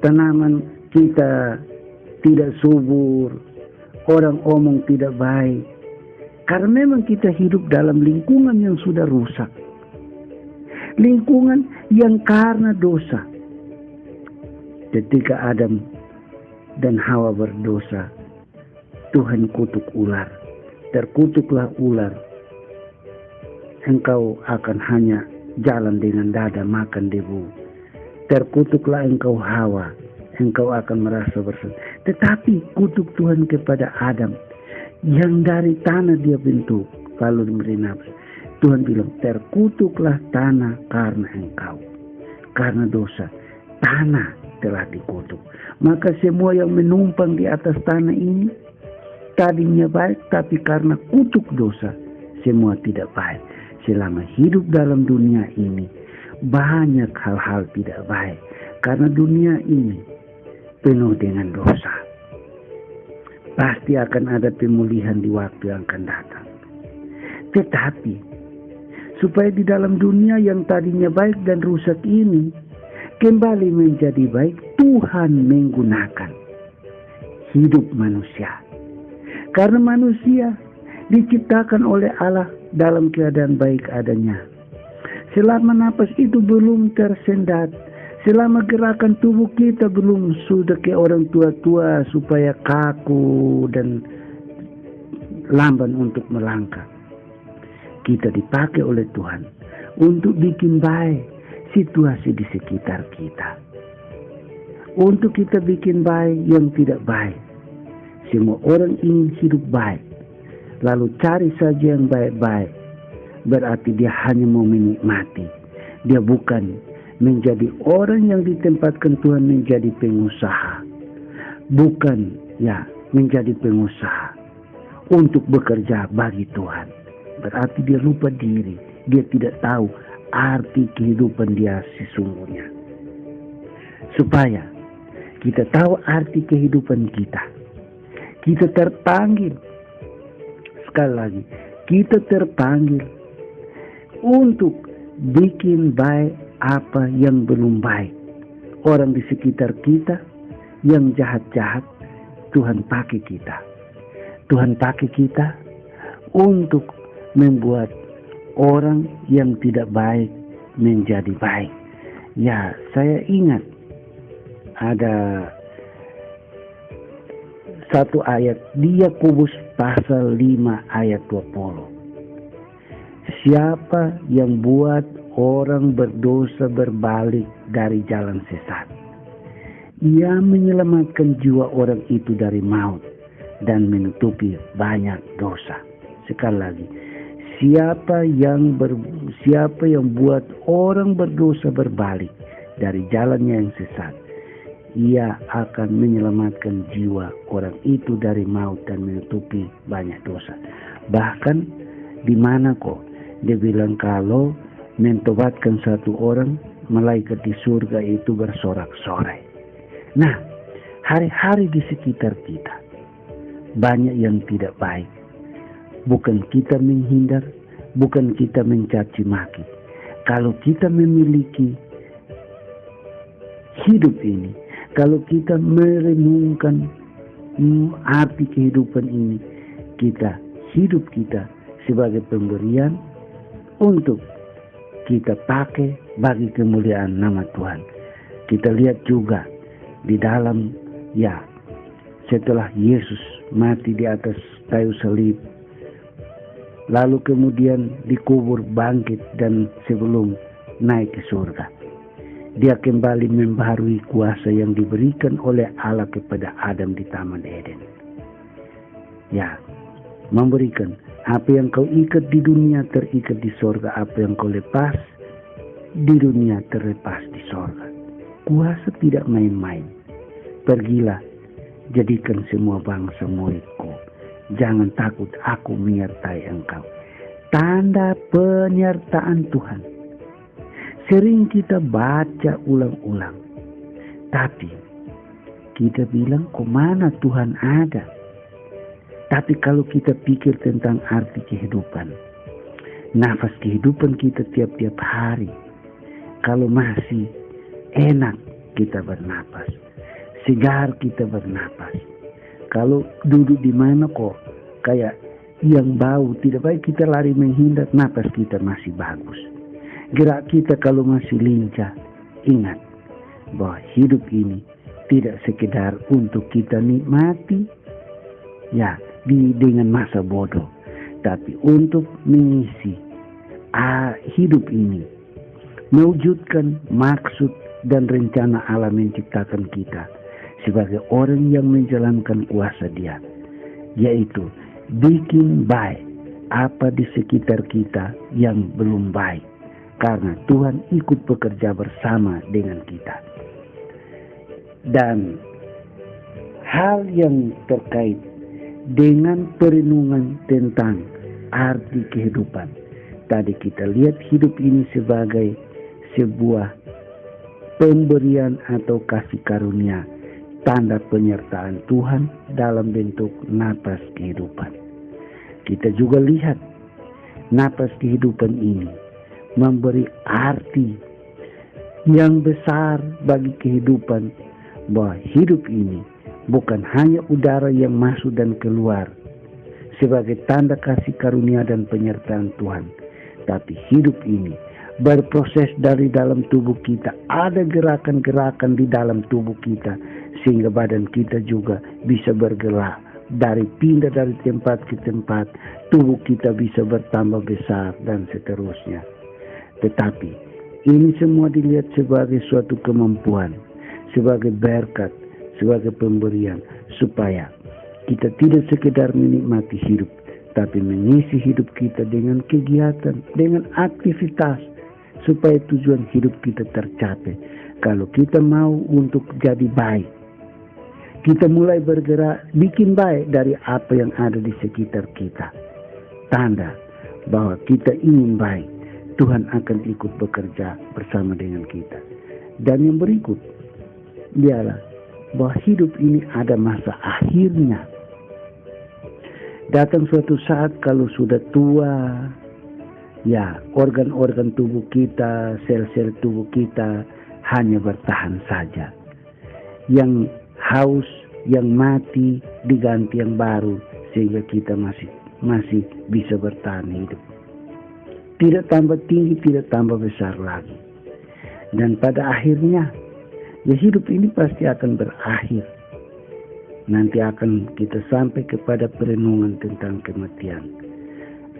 tanaman kita tidak subur, orang omong tidak baik. Karena memang kita hidup dalam lingkungan yang sudah rusak. Lingkungan yang karena dosa. Ketika Adam dan Hawa berdosa, Tuhan kutuk ular. Terkutuklah ular. Engkau akan hanya jalan dengan dada makan debu. Terkutuklah engkau Hawa. Engkau akan merasa bersalah. Tetapi kutuk Tuhan kepada Adam, yang dari tanah dia bentuk, lalu diberi nafas. Tuhan bilang, terkutuklah tanah karena engkau. Karena dosa, tanah telah dikutuk. Maka semua yang menumpang di atas tanah ini, tadinya baik, tapi karena kutuk dosa, semua tidak baik. Selama hidup dalam dunia ini, banyak hal-hal tidak baik. Karena dunia ini penuh dengan dosa. Pasti akan ada pemulihan di waktu yang akan datang. Tetapi, supaya di dalam dunia yang tadinya baik dan rusak ini, kembali menjadi baik, Tuhan menggunakan hidup manusia. Karena manusia diciptakan oleh Allah dalam keadaan baik adanya. Selama napas itu belum tersendat, selama gerakan tubuh kita belum sudah ke orang tua-tua supaya kaku dan lamban untuk melangkah. Kita dipakai oleh Tuhan untuk bikin baik situasi di sekitar kita. Untuk kita bikin baik yang tidak baik. Semua orang ingin hidup baik. Lalu cari saja yang baik-baik. Berarti dia hanya mau menikmati. Dia bukan menjadi orang yang ditempatkan Tuhan menjadi pengusaha. Bukan menjadi pengusaha untuk bekerja bagi Tuhan. Berarti dia lupa diri. Dia tidak tahu arti kehidupan dia sesungguhnya. Supaya kita tahu arti kehidupan kita. Kita terpanggil. Sekali lagi, kita terpanggil untuk bikin baik apa yang belum baik. Orang di sekitar kita yang jahat-jahat, Tuhan pakai kita. Tuhan pakai kita untuk membuat orang yang tidak baik menjadi baik. Ya, saya ingat ada satu ayat di Yakobus pasal 5 ayat 20. Siapa yang buat orang berdosa berbalik dari jalan sesat, ia menyelamatkan jiwa orang itu dari maut dan menutupi banyak dosa. Sekali lagi, siapa yang buat orang berdosa berbalik dari jalannya yang sesat, ia akan menyelamatkan jiwa orang itu dari maut dan menutupi banyak dosa. Bahkan di mana kok dia bilang kalau mentobatkan satu orang, malaikat di surga itu bersorak-sorai. Nah, hari-hari di sekitar kita banyak yang tidak baik. Bukan kita menghindar, bukan kita mencaci maki. Kalau kita memiliki hidup ini, kalau kita merenungkan arti kehidupan ini, hidup kita sebagai pemberian untuk kita pakai bagi kemuliaan nama Tuhan. Kita lihat juga di dalam setelah Yesus mati di atas kayu salib, lalu kemudian dikubur, bangkit, dan sebelum naik ke surga, dia kembali membaharui kuasa yang diberikan oleh Allah kepada Adam di Taman Eden. Memberikan apa yang kau ikat di dunia terikat di sorga, apa yang kau lepas di dunia terlepas di sorga. Kuasa tidak main-main. Pergilah, jadikan semua bangsa muridku. Jangan takut, aku menyertai engkau. tanda penyertaan Tuhan. Sering kita baca ulang-ulang, tapi kita bilang, kemana Tuhan ada? Tapi kalau kita pikir tentang arti kehidupan, nafas kehidupan kita tiap-tiap hari, kalau masih enak kita bernapas, segar kita bernapas. Kalau duduk di mana kok kayak yang bau tidak baik, kita lari menghindar, napas kita masih bagus. Gerak kita kalau masih lincah, ingat bahwa hidup ini tidak sekedar untuk kita nikmati ya dengan masa bodoh, tapi untuk mengisi hidup ini, mewujudkan maksud dan rencana Allah menciptakan kita sebagai orang yang menjalankan kuasa Dia, yaitu bikin baik apa di sekitar kita yang belum baik, karena Tuhan ikut bekerja bersama dengan kita. Dan hal yang terkait dengan perenungan tentang arti kehidupan, tadi kita lihat hidup ini sebagai sebuah pemberian atau kasih karunia, tanda penyertaan Tuhan dalam bentuk napas kehidupan. Kita juga lihat napas kehidupan ini memberi arti yang besar bagi kehidupan, bahwa hidup ini bukan hanya udara yang masuk dan keluar sebagai tanda kasih karunia dan penyertaan Tuhan, tapi hidup ini berproses dari dalam tubuh kita. Ada gerakan-gerakan di dalam tubuh kita sehingga badan kita juga bisa bergerak, dari pindah dari tempat ke tempat, tubuh kita bisa bertambah besar dan seterusnya. Tetapi ini semua dilihat sebagai suatu kemampuan, sebagai berkat, sebagai pemberian, supaya kita tidak sekedar menikmati hidup, tapi mengisi hidup kita dengan kegiatan, dengan aktivitas, supaya tujuan hidup kita tercapai. Kalau kita mau untuk jadi baik, kita mulai bergerak bikin baik dari apa yang ada di sekitar kita. Tanda bahwa kita ingin baik, Tuhan akan ikut bekerja bersama dengan kita. Dan yang berikut ialah bahwa hidup ini ada masa akhirnya. Datang suatu saat kalau sudah tua, ya organ-organ tubuh kita, sel-sel tubuh kita hanya bertahan saja. Yang haus, yang mati diganti yang baru, sehingga kita masih bisa bertahan hidup. Tidak tambah tinggi, tidak tambah besar lagi. Dan pada akhirnya ya hidup ini pasti akan berakhir. Nanti akan kita sampai kepada perenungan tentang kematian.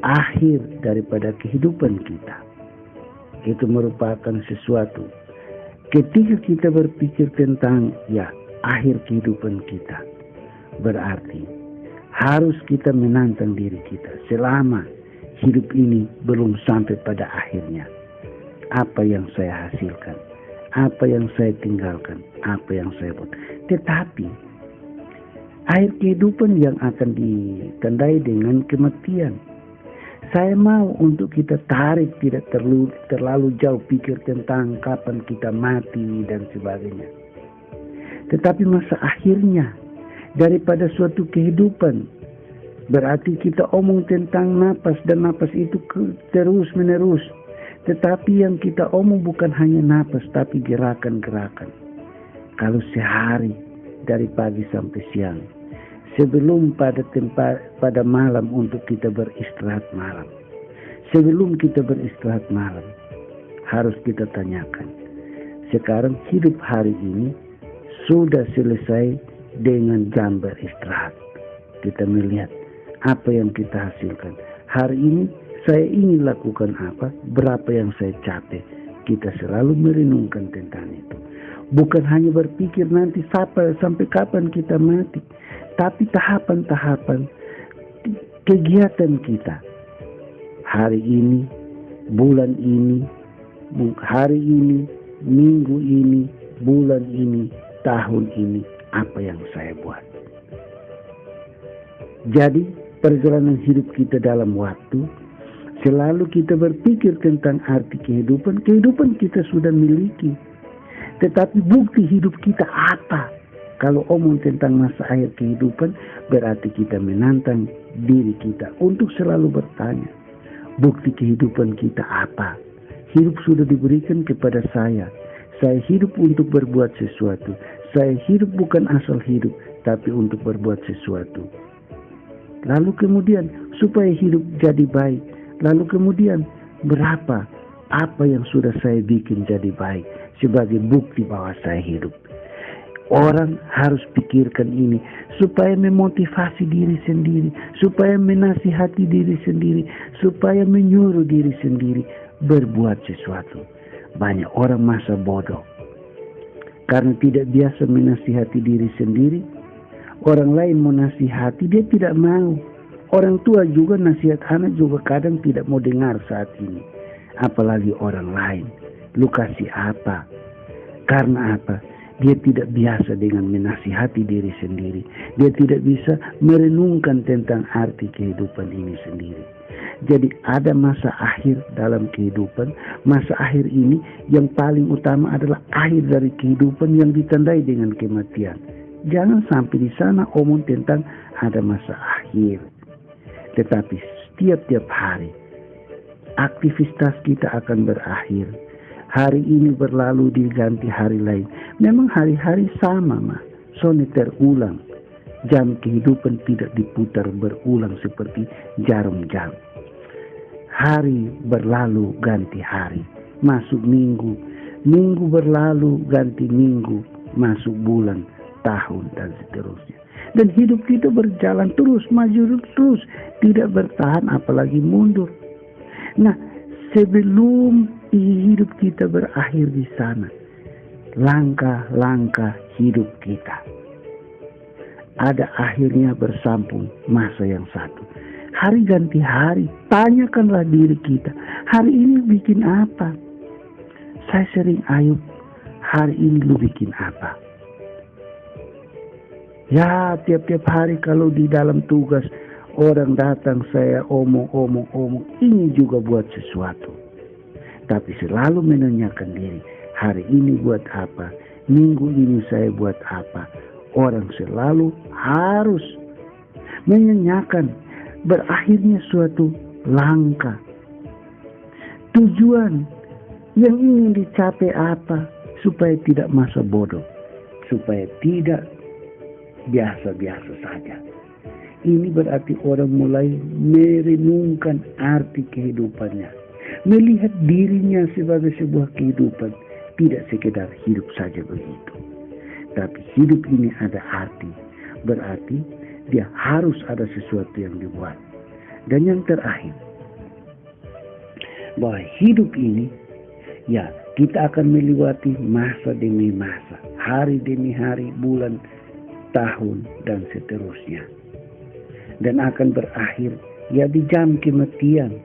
Akhir daripada kehidupan kita. Itu merupakan sesuatu. Ketika kita berpikir tentang akhir kehidupan kita, berarti harus kita menantang diri kita selama hidup ini belum sampai pada akhirnya. Apa yang saya hasilkan? Apa yang saya tinggalkan? Apa yang saya buat? Tetapi akhir kehidupan yang akan ditandai dengan kematian. Saya mau untuk kita tarik tidak terlalu jauh pikir tentang kapan kita mati dan sebagainya. Tetapi masa akhirnya daripada suatu kehidupan, berarti kita omong tentang napas, dan napas itu terus menerus. Tetapi yang kita omong bukan hanya napas, tapi gerakan-gerakan. Kalau sehari dari pagi sampai siang, sebelum pada malam untuk kita beristirahat malam, sebelum kita beristirahat malam, harus kita tanyakan, sekarang hidup hari ini sudah selesai dengan jam beristirahat. Kita melihat apa yang kita hasilkan. Hari ini saya ingin lakukan apa, berapa yang saya capai. Kita selalu merenungkan tentang itu. Bukan hanya berpikir nanti sampai kapan kita mati, tapi tahapan-tahapan kegiatan kita. Hari ini, bulan ini, hari ini, minggu ini, bulan ini, tahun ini, apa yang saya buat. Jadi perjalanan hidup kita dalam waktu Selalu kita berpikir tentang arti kehidupan, kehidupan kita sudah miliki. Tetapi bukti hidup kita apa? Kalau omong tentang masa akhir kehidupan, berarti kita menantang diri kita untuk selalu bertanya, bukti kehidupan kita apa? Hidup sudah diberikan kepada saya. Saya hidup untuk berbuat sesuatu. Saya hidup bukan asal hidup, tapi untuk berbuat sesuatu. Lalu kemudian, supaya hidup jadi baik. Lalu kemudian, berapa apa yang sudah saya bikin jadi baik sebagai bukti bahwa saya hidup. Orang harus pikirkan ini supaya memotivasi diri sendiri, supaya menasihati diri sendiri, supaya menyuruh diri sendiri berbuat sesuatu. Banyak orang masa bodoh karena tidak biasa menasihati diri sendiri. Orang lain mau nasihati, dia tidak mau. Orang tua juga nasihat anak juga kadang tidak mau dengar saat ini. Apalagi orang lain. Lu kasih apa? Karena apa? Dia tidak biasa dengan menasihati diri sendiri. Dia tidak bisa merenungkan tentang arti kehidupan ini sendiri. Jadi ada masa akhir dalam kehidupan. Masa akhir ini yang paling utama adalah akhir dari kehidupan yang ditandai dengan kematian. Jangan sampai di sana omong tentang ada masa akhir. Tetapi setiap hari aktivitas kita akan berakhir. Hari ini berlalu diganti hari lain. Memang hari-hari sama soalnya terulang. Jam kehidupan tidak diputar berulang seperti jarum jam. Hari berlalu ganti hari. Masuk minggu. Minggu berlalu ganti minggu. Masuk bulan, tahun dan seterusnya. Dan hidup kita berjalan terus, maju terus. Tidak bertahan apalagi mundur. Nah, sebelum hidup kita berakhir di sana, langkah-langkah hidup kita ada akhirnya bersambung masa yang satu. Hari ganti hari, tanyakanlah diri kita, hari ini bikin apa? Saya sering Ayub, hari ini lu bikin apa? Ya, tiap-tiap hari kalau di dalam tugas orang datang saya omong, ini juga buat sesuatu. Tapi selalu menanyakan diri, hari ini buat apa? Minggu ini saya buat apa? Orang selalu harus menanyakan berakhirnya suatu langkah. Tujuan yang ingin dicapai apa? Supaya tidak masa bodoh. Supaya tidak biasa-biasa saja. Ini berarti orang mulai merenungkan arti kehidupannya. Melihat dirinya sebagai sebuah kehidupan. Tidak sekedar hidup saja begitu. Tapi hidup ini ada arti. Berarti dia harus ada sesuatu yang dibuat. Dan yang terakhir, bahwa hidup ini, ya kita akan melewati masa demi masa. Hari demi hari, bulan, tahun, dan seterusnya. Dan akan berakhir ya di jam kematian.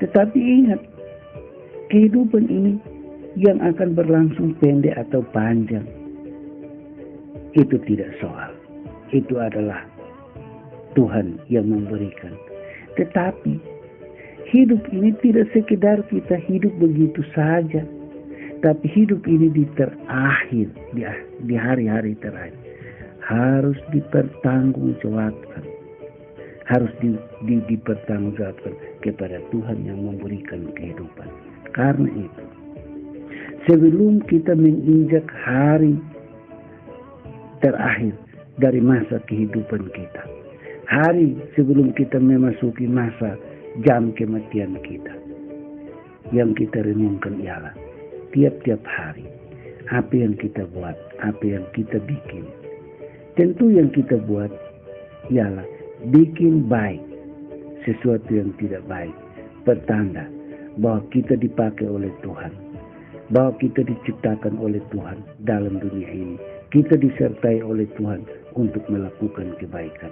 Tetapi ingat, kehidupan ini yang akan berlangsung pendek atau panjang, itu tidak soal. Itu adalah Tuhan yang memberikan. Tetapi hidup ini tidak sekedar kita hidup begitu saja. Tapi hidup ini di terakhir, di hari-hari terakhir, harus dipertanggungjawabkan. Harus dipertanggungjawabkan kepada Tuhan yang memberikan kehidupan. Karena itu, sebelum kita menginjak hari terakhir dari masa kehidupan kita, hari sebelum kita memasuki masa jam kematian kita, yang kita renungkan ialah tiap-tiap hari apa yang kita buat, apa yang kita bikin. Tentu yang kita buat ialah bikin baik sesuatu yang tidak baik, pertanda bahwa kita dipakai oleh Tuhan, bahwa kita diciptakan oleh Tuhan dalam dunia ini, kita disertai oleh Tuhan untuk melakukan kebaikan.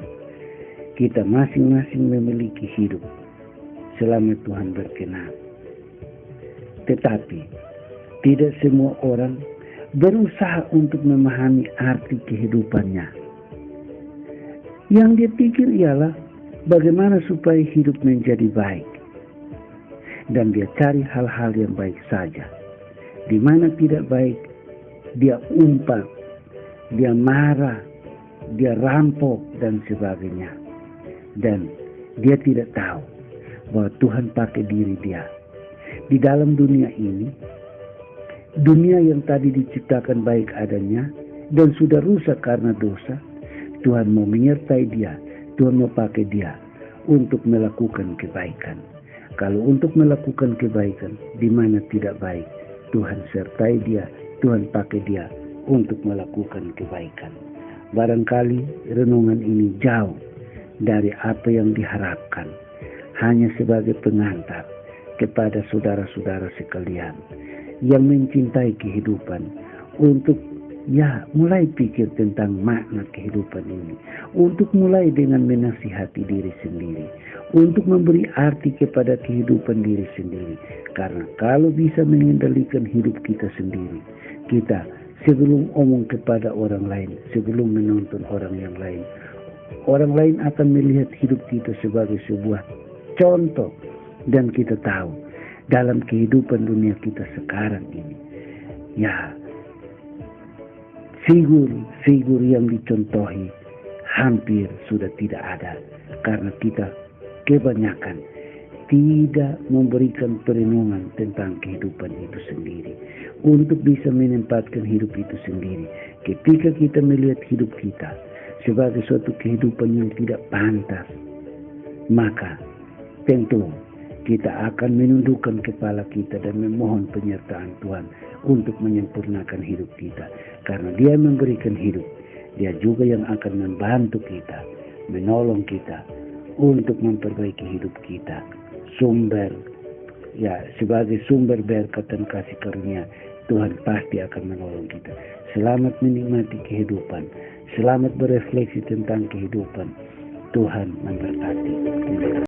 Kita masing-masing memiliki hidup selama Tuhan berkenan. Tetapi tidak semua orang berusaha untuk memahami arti kehidupannya. Yang dia pikir ialah bagaimana supaya hidup menjadi baik. dan dia cari hal-hal yang baik saja. Di mana tidak baik, dia umpat, dia marah, dia rampok dan sebagainya. Dan dia tidak tahu bahwa Tuhan pakai diri dia. Di dalam dunia ini, dunia yang tadi diciptakan baik adanya dan sudah rusak karena dosa, Tuhan mau menyertai dia, Tuhan mau pakai dia untuk melakukan kebaikan. Kalau untuk melakukan kebaikan, di mana tidak baik, Tuhan sertai dia, Tuhan pakai dia untuk melakukan kebaikan. Barangkali renungan ini jauh dari apa yang diharapkan, hanya sebagai pengantar kepada saudara-saudara sekalian yang mencintai kehidupan untuk mulai pikir tentang makna kehidupan ini, untuk mulai dengan menasihati diri sendiri, untuk memberi arti kepada kehidupan diri sendiri. Karena kalau bisa mengendalikan hidup kita sendiri, kita sebelum omong kepada orang lain, sebelum menonton orang yang lain, orang lain akan melihat hidup kita sebagai sebuah contoh. Dan kita tahu dalam kehidupan dunia kita sekarang ini, figur yang dicontohi hampir sudah tidak ada, karena kita kebanyakan tidak memberikan perenungan tentang kehidupan itu sendiri untuk bisa menempatkan hidup itu sendiri. Ketika kita melihat hidup kita sebagai suatu kehidupan yang tidak pantas, maka tentu kita akan menundukkan kepala kita dan memohon penyertaan Tuhan untuk menyempurnakan hidup kita. Karena Dia memberikan hidup, Dia juga yang akan membantu kita, menolong kita untuk memperbaiki hidup kita. Sebagai sumber berkat dan kasih karunia, Tuhan pasti akan menolong kita. Selamat menikmati kehidupan, selamat berefleksi tentang kehidupan. Tuhan memberkati.